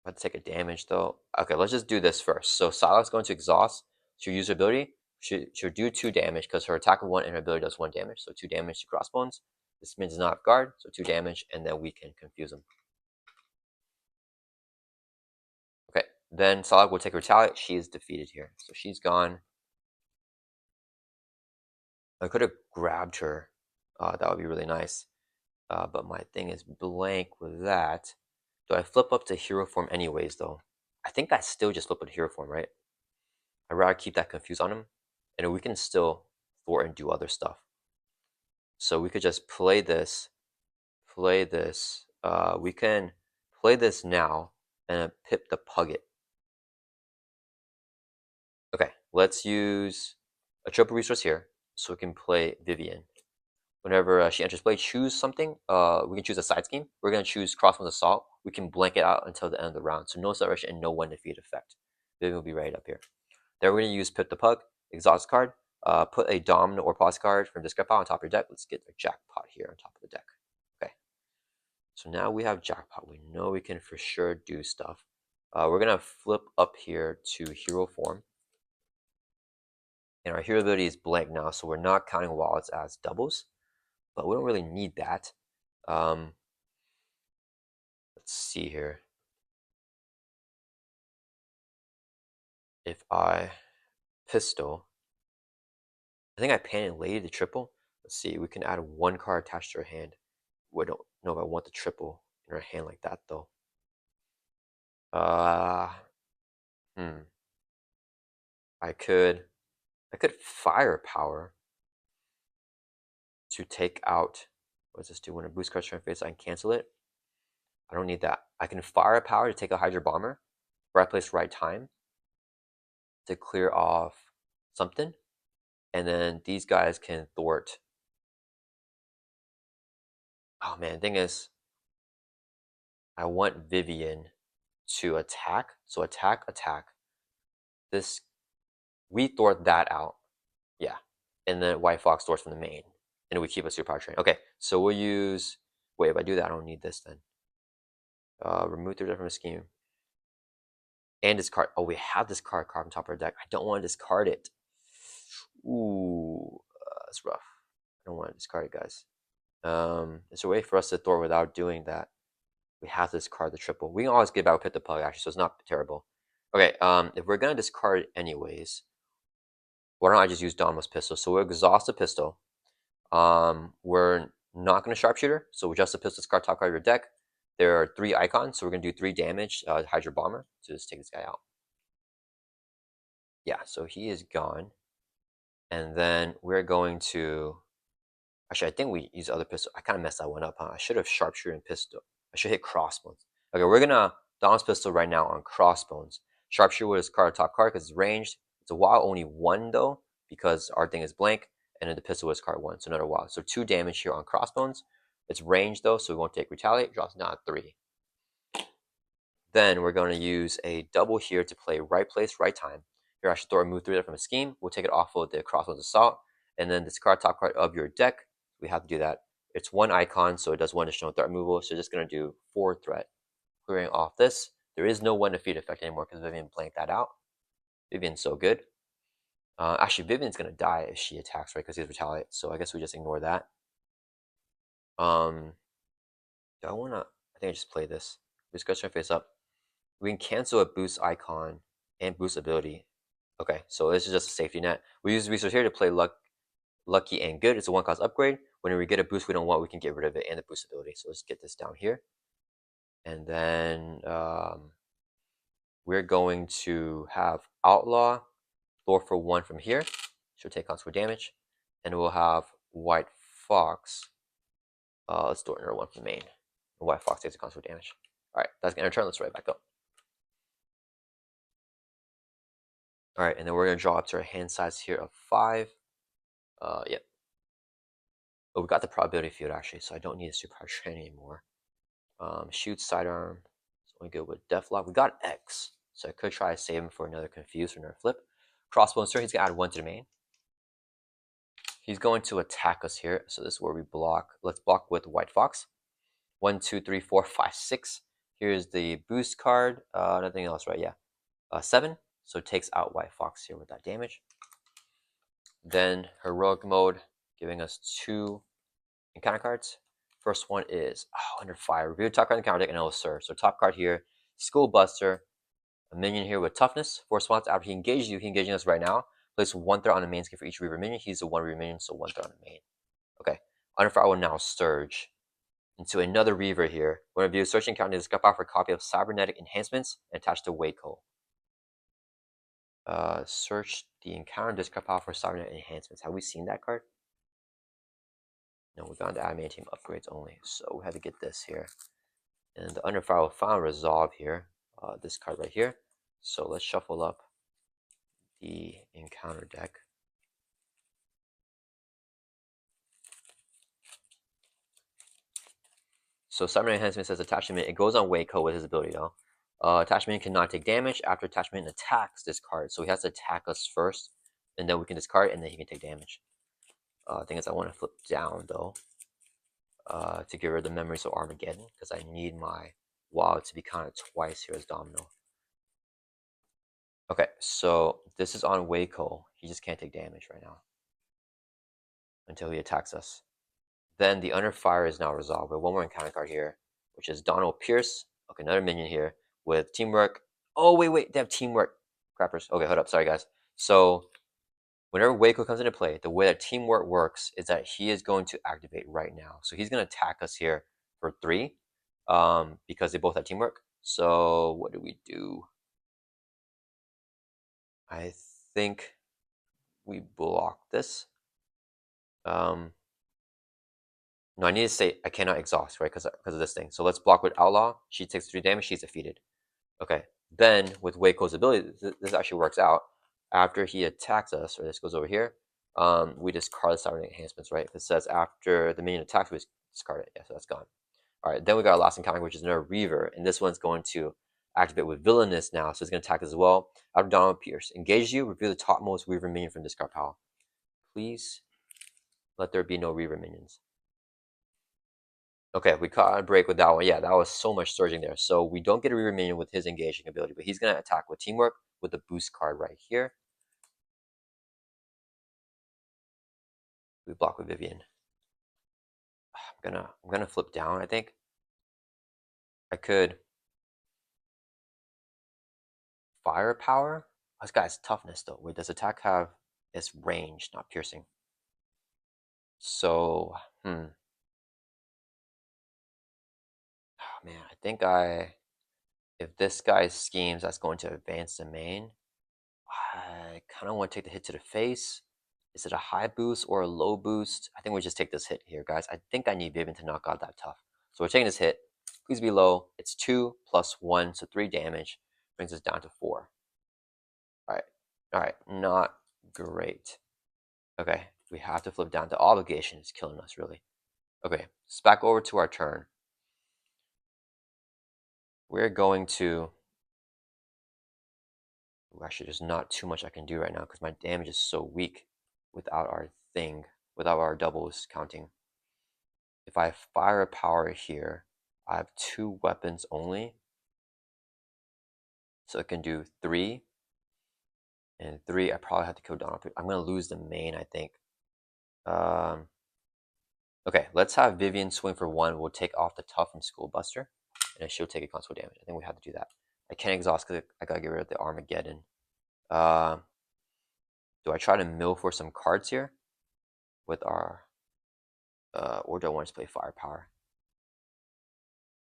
I have to take a damage though. Okay, let's just do this first. So Psylocke's going to exhaust. She'll use her ability. She'll do 2 damage because her attack of 1 and her ability does 1 damage. So 2 damage to Crossbones. This means not guard, so 2 damage, and then we can confuse them. Okay, then Psylocke will take Retaliate. She is defeated here. So she's gone. I could have grabbed her. That would be really nice. But my thing is blank with that. Do I flip up to hero form anyways, though? I think I still just flip up to hero form, right? I'd rather keep that confused on him. And we can still thwart and do other stuff. So we could just play this. We can play this now and pip the Pugget. Okay, let's use a triple resource here so we can play Vivian. Whenever she enters play, choose something. We can choose a side scheme. We're going to choose Crossbones Assault. We can blank it out until the end of the round. So no acceleration and no one defeat effect. Vivian will be right up here. Then we're going to use Pip the Pug, exhaust card, put a Domino or Pause card from discard pile on top of your deck. Let's get a Jackpot here on top of the deck. Okay. So now we have Jackpot. We know we can for sure do stuff. We're going to flip up here to hero form. And our hero ability is blank now, so we're not counting wilds as doubles, but we don't really need that. Let's see here. If I pistol, I think I pan and lady the triple. Let's see, we can add one card attached to our hand. We don't know if I want the triple in our hand like that though. Uh, hmm. I could firepower to take out. What does this do? When a boost card turn face, I can cancel it. I don't need that. I can firepower to take a Hydra Bomber, right place, right time to clear off something, and then these guys can thwart. Oh man, the thing is, I want Vivian to attack. So attack, attack. This we thwart that out. Yeah. And then White Fox thwarts from the main. And we keep a superpower train. Okay, so we'll use wait, if I do that, I don't need this then. Remove the from the scheme. And discard. Oh, we have this card carved on top of our deck. I don't want to discard it. Ooh, that's rough. I don't want to discard it, guys. There's a way for us to thwart without doing that. We have to discard the triple. We can always get back with the plug actually, so it's not terrible. Okay, if we're gonna discard it anyways, why don't I just use Domino's pistol? So we'll exhaust the pistol. We're not gonna sharpshooter, so just the pistol discard top card of your deck. There are 3 icons, so we're gonna do 3 damage. Hydra Bomber to just take this guy out. Yeah, so he is gone. And then we're going to actually I think we use other pistol. I kind of messed that one up, huh? I should have sharpshooter and pistol. I should hit Crossbones. Okay, we're gonna Dom's pistol right now on Crossbones. Sharpshooter with his card top card because it's ranged. It's a wild only 1 though, because our thing is blank, and then the pistol was card 1, so another wild. So 2 damage here on Crossbones. It's ranged though, so we won't take retaliate. Drops down 3. Then we're going to use a double here to play right place, right time. Here I should throw a move 3 from a scheme. We'll take it off of the Crossbones Assault, and then discard top card of your deck. We have to do that. It's 1 icon, so it does 1 additional threat removal. So just going to do 4 threat. Clearing off this. There is no 1 defeat effect anymore because Vivian blanked that out. Vivian's so good. Actually, Vivian's going to die if she attacks, right? Because he has retaliate. So I guess we just ignore that. Do I want to? I think I just play this. Just go straight face up. We can cancel a boost icon and boost ability. Okay, so this is just a safety net. We use resource here to play lucky and good. It's a 1 cost upgrade. Whenever we get a boost we don't want, we can get rid of it and the boost ability. So let's get this down here. And then we're going to have Outlaw, Lore for 1 from here. She'll take consequent damage. And we'll have White Fox. Let's do another 1 from main. And White Fox takes a consequent damage. Alright, that's going to turn. Let's right back up. Alright, and then we're going to draw up to our hand size here of 5. Yep. Oh, we got the probability field actually, so I don't need a super hard train anymore. Shoot, sidearm. It's only good with Deathlock. We got X, so I could try to save him for another Confuse or another Flip. Crossbones, sir, he's going to add 1 to the main. He's going to attack us here, so this is where we block. Let's block with White Fox. 1, 2, 3, 4, 5, 6. Here's the boost card. Nothing else, right? Yeah. 7. So it takes out White Fox here with that damage. Then Heroic Mode, giving us 2 encounter cards. First one is Under Fire. Review top card in the counter deck and it will serve. So top card here, Skull Buster, a minion here with toughness. For response after he engages you, he engaging us right now. Place 1 threat on the main screen for each Reaver minion. He's a 1 Reaver minion, so 1 threat on the main. Okay. Under Fire will now Surge into another Reaver here. When review searching counter, discard out for a copy of Cybernetic Enhancements and attached to Waco. Search the encounter, discard out for Cybernetic Enhancements. Have we seen that card? No, we found the admin team upgrades only, so we had to get this here. And the Under Fire will finally resolve here, this card right here. So let's shuffle up the encounter deck. So Cybernetic Enhancement says attachment. It goes on Waco with his ability though. Attachment cannot take damage after attachment attacks this card. So he has to attack us first, and then we can discard it, and then he can take damage. Thing is, I want to flip down though. To get rid of the Memories of Armageddon, because I need my wild to be counted twice here as Domino. Okay, so this is on Waco. He just can't take damage right now until he attacks us. Then the Under Fire is now resolved with one more encounter card here, which is Donald Pierce. Okay, another minion here with Teamwork. Oh, wait, they have Teamwork. Crappers. Okay, hold up. Sorry, guys. So whenever Waco comes into play, the way that Teamwork works is that he is going to activate right now. So he's going to attack us here for 3 because they both have Teamwork. So what do we do? I think we block this. No, I need to say I cannot exhaust, right? Because of this thing. So let's block with Outlaw. She takes 3 damage. She's defeated. Okay. Then with Waco's ability, this actually works out. After he attacks us, or this goes over here, we discard the Sovereign Enhancements, right? If it says after the minion attacks, we discard it. Yeah, so that's gone. All right. Then we got our last encounter, which is another Reaver, and this one's going to activate with Villainous now, so it's going to attack as well. After Donald Pierce, engage you, reveal the topmost Reaver minion from discard pile. Please let there be no Reaver minions. Okay, we caught a break with that one. Yeah, that was so much surging there. So we don't get a Reaver minion with his engaging ability, but he's going to attack with Teamwork with the boost card right here. We block with Vivian. I'm gonna flip down, I think. I could Firepower. This guy's toughness though. Wait, does attack have its range, not piercing? So, oh man, I think if this guy schemes, that's going to advance the main. I kind of want to take the hit to the face. Is it a high boost or a low boost? I think we just take this hit here, guys. I think I need Vivian to knock out that tough. So we're taking this hit. Please be low. It's 2 plus 1, so 3 damage. Brings us down to 4. Alright. Alright, not great. Okay, we have to flip down to Obligation. It's killing us, really. Okay, let's back over to our turn. We're going to... Actually, there's not too much I can do right now because my damage is so weak without our doubles counting. If I fire a power here, I have 2 weapons only. So it can do 3. And 3, I probably have to kill Donald. I'm going to lose the main, I think. Okay, let's have Vivian swing for 1. We'll take off the tough from School Buster. And she'll take a console damage. I think we have to do that. I can't exhaust because I got to get rid of the Armageddon. Do I try to mill for some cards here? With our... or do I want to play Firepower?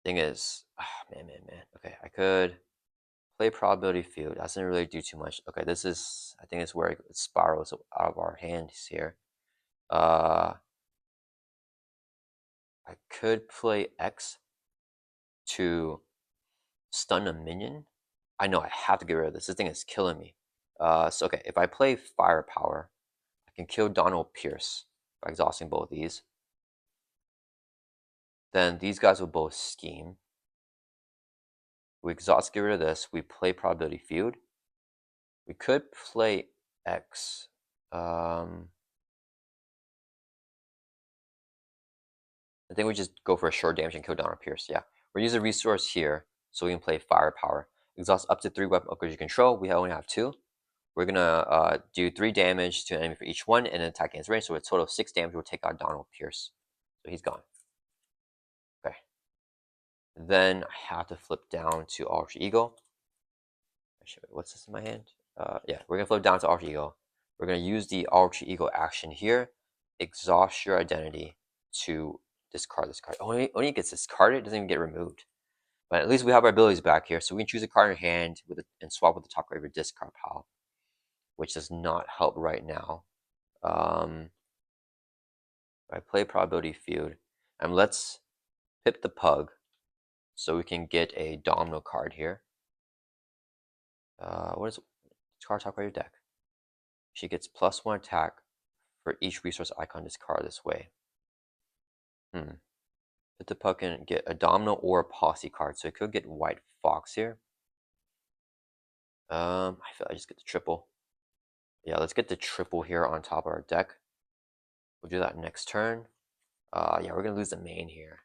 Thing is... man. Okay, I could... Play Probability Field. That doesn't really do too much. Okay, this is... I think it's where it spirals out of our hands here. I could play X to stun a minion. I know I have to get rid of this. This thing is killing me. So okay, if I play Firepower, I can kill Donald Pierce by exhausting both of these. Then these guys will both scheme. We exhaust, get rid of this. We play Probability Field. We could play X. I think we just go for a short damage and kill Donald Pierce. Yeah, we're using a resource here, so we can play Firepower. Exhaust up to 3 weapon upgrades you control. We only have 2. We're gonna do 3 damage to an enemy for each one, and then attack against range. So a total of 6 damage. We'll take out Donald Pierce. So he's gone. Okay. Then I have to flip down to Alter Ego. Actually, what's this in my hand? Yeah, we're gonna flip down to Alter Ego. We're gonna use the Alter Ego action here. Exhaust your identity to discard this card. Only it gets discarded, it doesn't even get removed. But at least we have our abilities back here, so we can choose a card in your hand and swap with the top card of your discard pile, which does not help right now. I play Probability Field, and let's pip the Pug, so we can get a Domino card here. What is card top card of your deck? She gets +1 attack for each resource icon discard this way. Pip the Pug can get a Domino or a Posse card, so it could get White Fox here. I feel I just get the triple. Yeah, let's get the triple here on top of our deck. We'll do that next turn. Yeah, we're gonna lose the main here.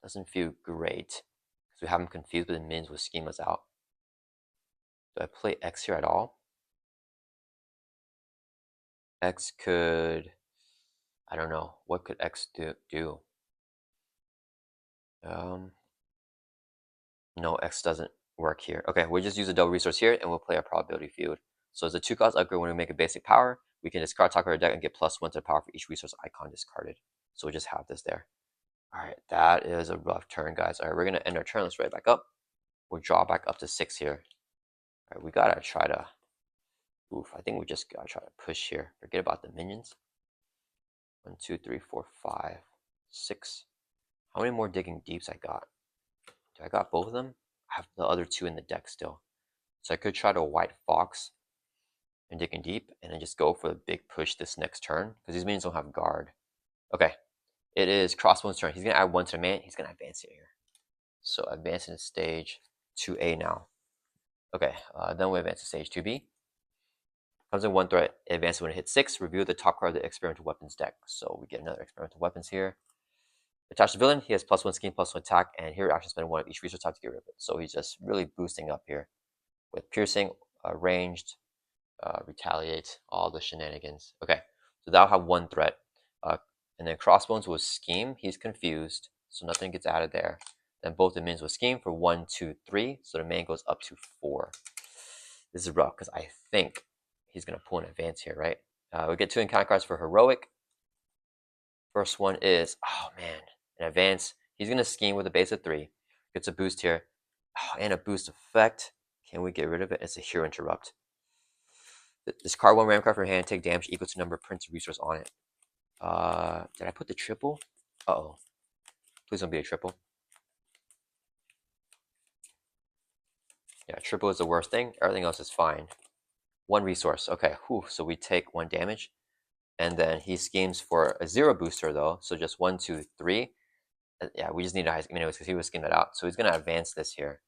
Doesn't feel great because we have him confused with the minions with schemas out. Do I play X here at all? X could, I don't know. What could X do? No, X doesn't work here. Okay, we'll just use a double resource here and we'll play a probability field. So as a 2-cost upgrade, when we make a basic power, we can discard top card of our deck and get +1 to the power for each resource icon discarded. So we just have this there. All right, that is a rough turn, guys. All right, we're gonna end our turn. Let's right back up. We'll draw back up to 6 here. All right, we gotta try to, I think we just gotta try to push here. Forget about the minions. 1, 2, 3, 4, 5, 6. How many more digging deeps I got? Do I got both of them? I have the other 2 in the deck still. So I could try to White Fox and digging deep and then just go for the big push this next turn because these minions don't have guard. Okay, it is Crossbones' turn. He's going to add 1 to the man. He's going to advance it here. So advancing to stage 2A now. Okay, then we advance to stage 2B. Comes in 1 threat, advances when it hits 6. Review the top card of the experimental weapons deck. So we get another experimental weapons here. Attach the villain. He has +1 scheme, +1 attack, and here actually spend 1 of each resource type to get rid of it. So he's just really boosting up here with piercing, ranged, retaliate, all the shenanigans. Okay, so that'll have 1 threat. And then Crossbones will scheme. He's confused, so nothing gets added there. Then both the minions will scheme for 1, 2, 3. So the man goes up to 4. This is rough because I think he's going to pull an advance here, right? We get 2 encounter cards for heroic. First one is, oh man, an advance. He's going to scheme with a base of 3. Gets a boost here. Oh, and a boost effect. Can we get rid of it? It's a hero interrupt. Discard 1 random card from your hand, take damage equal to number of printed resource on it. Did I put the triple? Uh-oh. Please don't be a triple. Yeah, triple is the worst thing. Everything else is fine. 1 resource. Okay, whew. So we take 1 damage. And then he schemes for a 0 booster, though. So just 1, 2, 3. Yeah, we just need a high scheme anyways because he was schemed that out. So he's going to advance this here.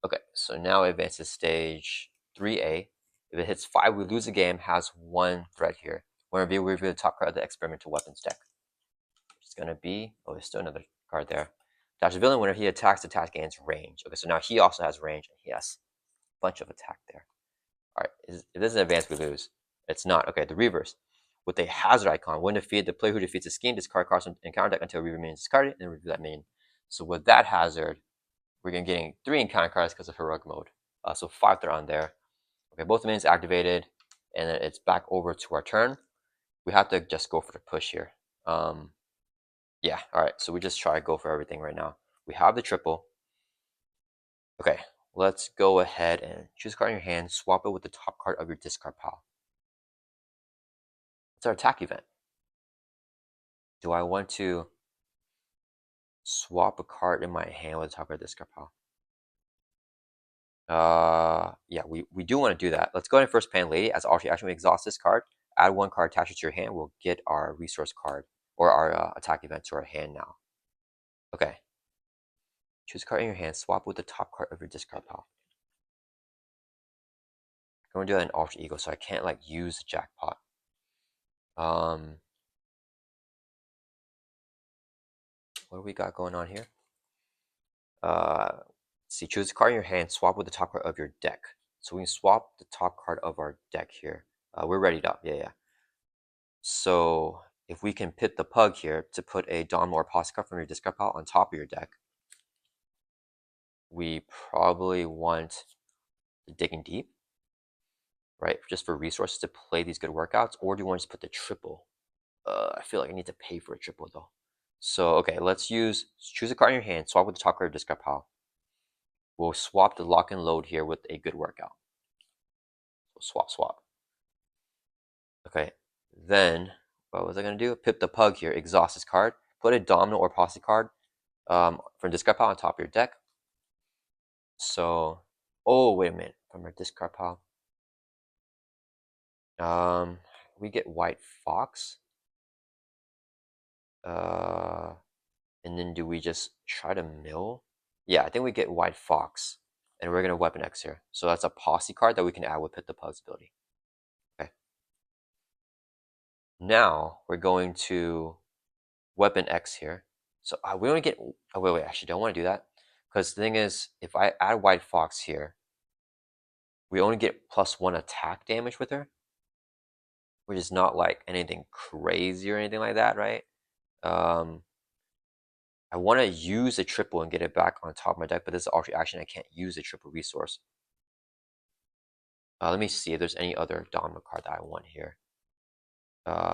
Okay, so now it advances stage 3A. If it hits 5, we lose the game, has 1 threat here. When we review the top card of the experimental weapons deck. It's going to be, oh, there's still another card there. Dash the villain, whenever he attacks, the attack gains range. Okay, so now he also has range, and he has a bunch of attack there. All right, if this is an advance, we lose. It's not. Okay, the reverse. With a hazard icon, when defeated, the player who defeats a scheme discard cards from encounter deck until reaver minion is discarded, and then review that minion. So with that hazard, we're getting 3 encounter cards because of heroic mode. So 5 they're on there. Okay, both the minions activated, and then it's back over to our turn. We have to just go for the push here. Yeah, all right, so we just try to go for everything right now. We have the triple. Okay, let's go ahead and choose a card in your hand, swap it with the top card of your discard pile. It's our attack event. Do I want to swap a card in my hand with the top card of the discard pile? Yeah, we do want to do that. Let's go ahead and first pan Lady. As alternate action, we exhaust this card. Add 1 card attached to your hand. We'll get our resource card or our attack event to our hand now. Okay. Choose a card in your hand. Swap with the top card of your discard pile. I'm going to do that in Alter Ego, so I can't like use the jackpot. What do we got going on here? Let's see, choose a card in your hand, swap with the top card of your deck. So we can swap the top card of our deck here. We're readied up, yeah. So if we can pit the pug here to put a Domino or Posse card from your discard pile on top of your deck, we probably want the digging deep, right? Just for resources to play these good workouts, or do you want to just put the triple? I feel like I need to pay for a triple though. So okay, let's choose a card in your hand, swap with the top card of discard pile. We'll swap the lock and load here with a good workout. So swap. Okay, then what was I gonna do? Pip the pug here, exhaust this card, put a Domino or Posse card from discard pile on top of your deck. So, oh wait a minute, from our discard pile. We get White Fox. And then do we just try to mill? Yeah, I think we get White Fox, and we're gonna Weapon X here. So that's a Posse card that we can add with Pit the Pug's ability. Okay. Now we're going to Weapon X here. So we only get. Oh wait, actually, don't want to do that because the thing is, if I add White Fox here, We only get +1 attack damage with her, which is not like anything crazy or anything like that, right? I want to use a triple and get it back on top of my deck, but this is alternate action. I can't use a triple resource. Let me see if there's any other Domino card that I want here.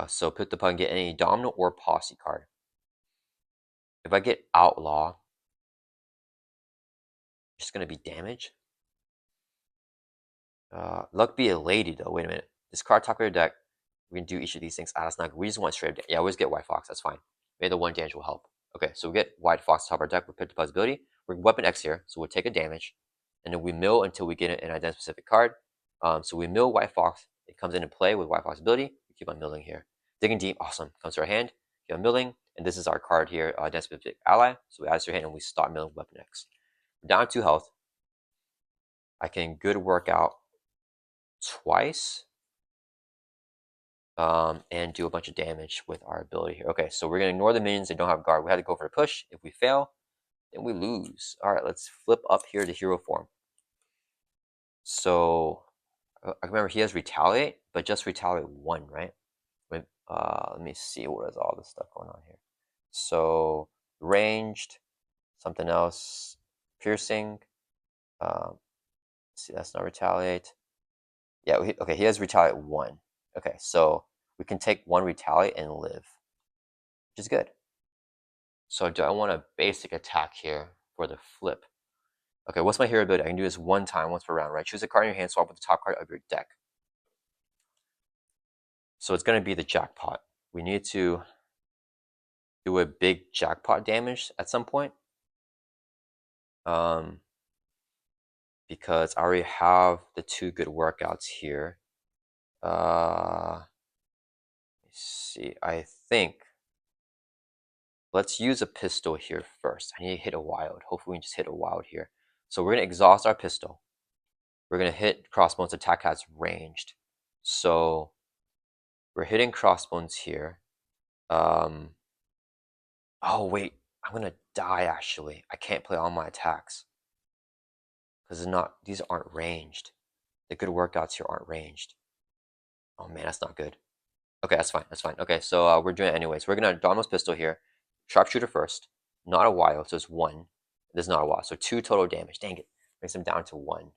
So put the button, get any Domino or Posse card. If I get Outlaw, it's going to be damage. Luck be a lady, though. Wait a minute. This card top of your deck, we can do each of these things. Ah, that's not good. We just want straight up. Yeah, always get White Fox. That's fine. Maybe the 1 damage will help. Okay, so we get White Fox top of our deck with Pit the Possibility. We're Weapon X here, so we'll take a damage. And then we mill until we get an identity specific card. So we mill White Fox. It comes into play with White Fox ability. We keep on milling here. Digging Deep, awesome. Comes to our hand. Keep on milling. And this is our card here, identity specific ally. So we add it to your hand and we start milling Weapon X. We're down 2 health. I can good work out twice. And do a bunch of damage with our ability here. Okay, so we're going to ignore the minions. They don't have guard. We had to go for a push. If we fail, then we lose. All right, let's flip up here to hero form. So I remember he has retaliate, but just retaliate 1, right? Let me see what is all this stuff going on here. So ranged, something else, piercing. See, that's not retaliate. Yeah, okay, he has retaliate 1. Okay, so we can take 1 retaliate and live, which is good. So do I want a basic attack here for the flip? Okay, what's my hero ability? I can do this 1 time, once per round, right? Choose a card in your hand, swap with the top card of your deck. So it's going to be the jackpot. We need to do a big jackpot damage at some point. Because I already have the 2 good workouts here. Let's see. I think let's use a pistol here first. I need to hit a wild. Hopefully we can just hit a wild here. So we're going to exhaust our pistol. We're going to hit Crossbones. Attack has ranged. So we're hitting Crossbones here. Oh, wait. I'm going to die, actually. I can't play all my attacks. Because these aren't ranged. The good workouts here aren't ranged. Oh, man, that's not good. Okay, that's fine. That's fine. Okay, so we're doing it anyways. We're going to Domino's Pistol here. Sharpshooter first. Not a wild, so it's 1. This is not a wild. So 2 total damage. Dang it. Brings him down to 1.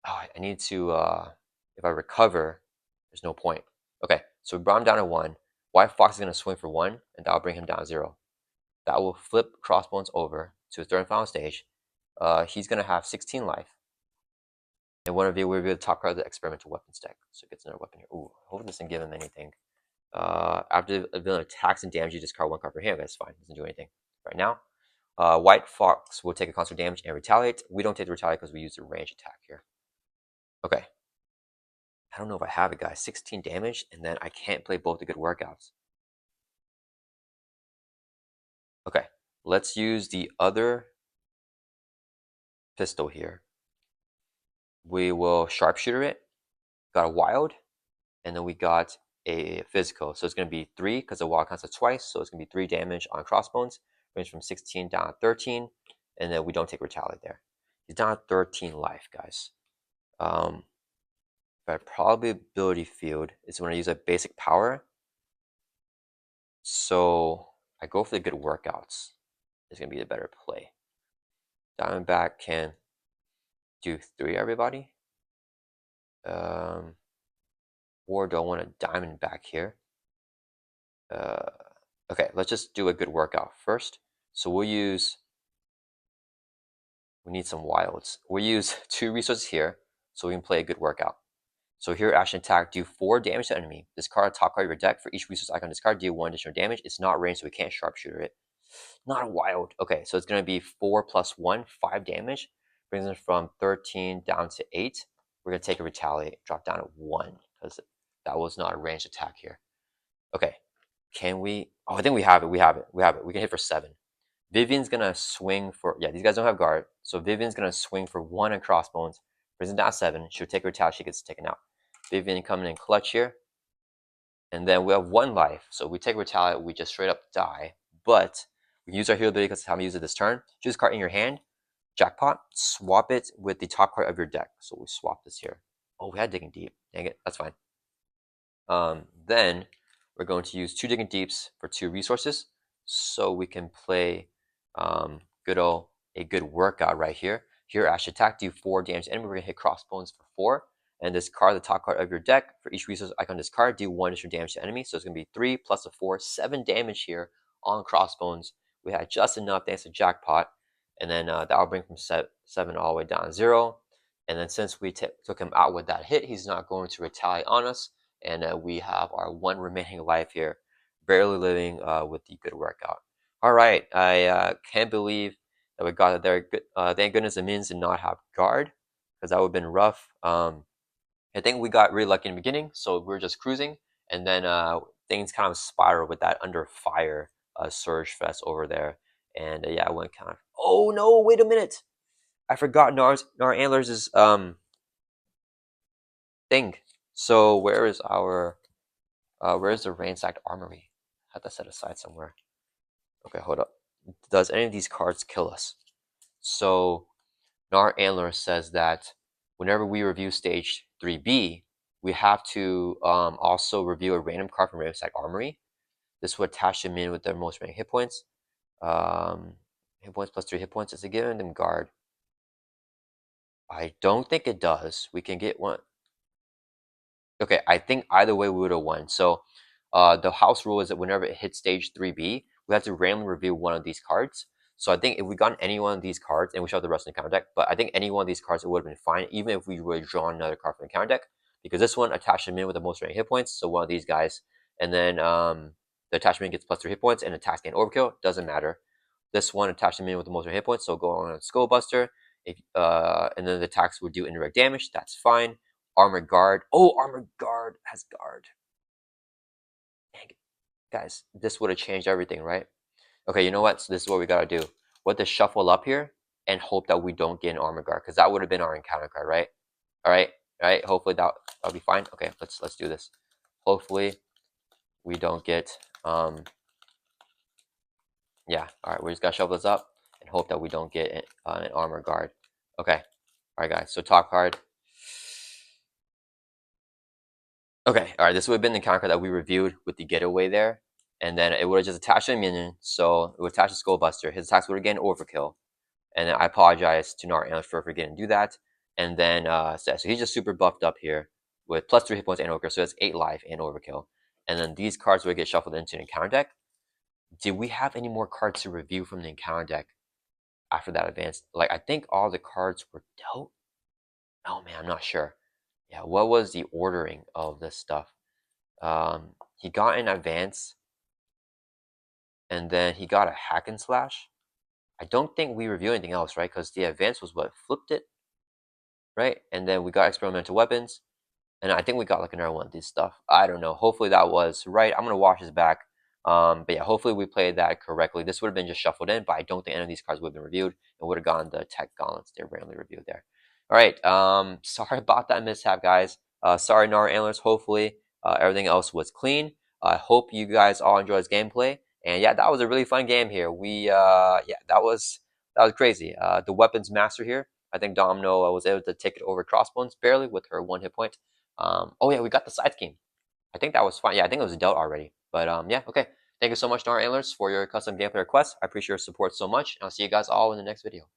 Oh, I need to, if I recover, there's no point. Okay, so we brought him down to 1. White Fox is going to swing for 1, and that'll bring him down to 0. That will flip Crossbones over to his 3rd and final stage. He's going to have 16 life. And one of you will be the top card of the experimental weapons deck. So it gets another weapon here. Ooh, hopefully this doesn't give him anything. After the villain attacks and damage, you discard 1 card per hand. That's fine. Doesn't do anything right now. White Fox will take a constant damage and retaliate. We don't take the retaliate because we use the range attack here. Okay. I don't know if I have it, guys. 16 damage, and then I can't play both the good workouts. Okay. Let's use the other pistol here. We will sharpshooter it. Got a wild, and then we got a physical. So it's going to be 3 because the wild counts twice. So it's going to be 3 damage on Crossbones. Range from 16 down to 13. And then we don't take retaliate there. He's down to 13 life, guys. But probability field is when I use a basic power. So I go for the good workouts. It's going to be the better play. Diamondback can do 3, everybody. Or do I want a Diamondback here? Okay, let's just do a good workout first. So we need some wilds. We'll use 2 resources here so we can play a good workout. So here, action attack, do 4 damage to enemy. Discard top card of your deck. For each resource icon discard, deal 1 additional damage. It's not ranged, so we can't sharpshooter it. Not a wild. Okay, so it's going to be 4 plus 1, 5 damage. Brings us from 13 down to 8. We're going to take a retaliate, drop down to 1, because that was not a ranged attack here. Okay, can we? Oh, I think we have it. We can hit for 7. Vivian's going to swing for, yeah, these guys don't have guard. So Vivian's going to swing for 1 on Crossbones. Brings it down to 7. She'll take a retaliate, she gets taken out. Vivian coming in clutch here. And then we have 1 life. So we take retaliate, we just straight up die. But we use our heal ability because it's how we use it this turn. Choose a card in your hand. jackpot, swap it with the top card of your deck. So we swap this here. Oh, we had digging deep. Dang it, that's fine. Then we're going to use 2 digging deeps for 2 resources, so we can play good old a good workout right here. Here, Ash attack, do 4 damage to enemy. We're gonna hit Crossbones for 4, and discard the top card of your deck. For each resource icon discard, do 1 extra damage to enemy. So it's gonna be 3 plus a 4, 7 damage here on Crossbones. We had just enough thanks to jackpot, and then that'll bring from 7 all the way down to 0. And then since we took him out with that hit, he's not going to retaliate on us. And we have our 1 remaining life here, barely living with the good workout. All right, I can't believe that we got it there. Good, thank goodness the minions did not have guard, because that would have been rough. I think we got really lucky in the beginning, so we were just cruising, and then things kind of spiraled with that under fire surge fest over there. And yeah, I went kind of. Oh no! Wait a minute! I forgot Nar Antlers' thing. So where's the ransacked armory? I have to set aside somewhere. Okay, hold up. Does any of these cards kill us? So Nar Antler says that whenever we review stage 3B, we have to also review a random card from ransacked armory. This would attach them in with their most remaining hit points. Hit points plus 3 hit points. Is it giving them guard? I don't think it does. We can get one. Okay, I think either way we would have won. So the house rule is that whenever it hits stage 3B, we have to randomly reveal one of these cards. So I think if we got any one of these cards, and we should have the rest in the counter deck, but I think any one of these cards, it would have been fine, even if we would have drawn another card from the counter deck, because this one attached them in with the most remaining hit points, so one of these guys, and then the attachment gets plus 3 hit points, and attacks gain overkill, doesn't matter. This one attached them in with the most remaining hit points, so go on a Skull Buster, and then the attacks would do indirect damage, that's fine. Armored Guard. Oh, Armored Guard has guard. Dang it. Guys, this would have changed everything, right? Okay, you know what? So this is what we gotta do. We have to shuffle up here and hope that we don't get an Armored Guard, because that would have been our encounter card, right? Alright, alright, hopefully that'll be fine. Okay, let's do this. Hopefully we don't get yeah, alright, we just gotta shuffle this up and hope that we don't get an Armored Guard. Okay. Alright guys, so top card. Okay, all right, this would have been the counter card that we reviewed with the getaway there. And then it would have just attached a minion, so it would attach a Skull Buster. His attacks would have gained overkill. And then I apologize to Nar Antler for forgetting to do that. And then, so he's just super buffed up here with plus 3 hit points and overkill, so that's 8 life and overkill. And then these cards would get shuffled into an encounter deck. Do we have any more cards to review from the encounter deck after that advance? Like, I think all the cards were dealt. Oh man, I'm not sure. Yeah, what was the ordering of this stuff? He got an advance, and then he got a hack and slash. I don't think we review anything else, right? Because the advance was what flipped it, right? And then we got experimental weapons, and I think we got like another one of these stuff. I don't know. Hopefully that was right. I'm gonna watch this back. But yeah, hopefully we played that correctly. This would have been just shuffled in, but I don't think any of these cards would have been reviewed. It would have gone the tech gauntlets. They're randomly reviewed there. All right. Sorry about that mishap, guys. Sorry, Nar Antlers. Hopefully everything else was clean. I hope you guys all enjoyed this gameplay. And yeah, that was a really fun game here. Yeah, that was crazy. The weapons master here. I think Domino was able to take it over Crossbones barely with her 1 hit point. Oh yeah, we got the side scheme. I think that was fine. Yeah, I think it was dealt already. But yeah, okay. Thank you so much, Nar Antlers, for your custom gameplay request. I appreciate your support so much. And I'll see you guys all in the next video.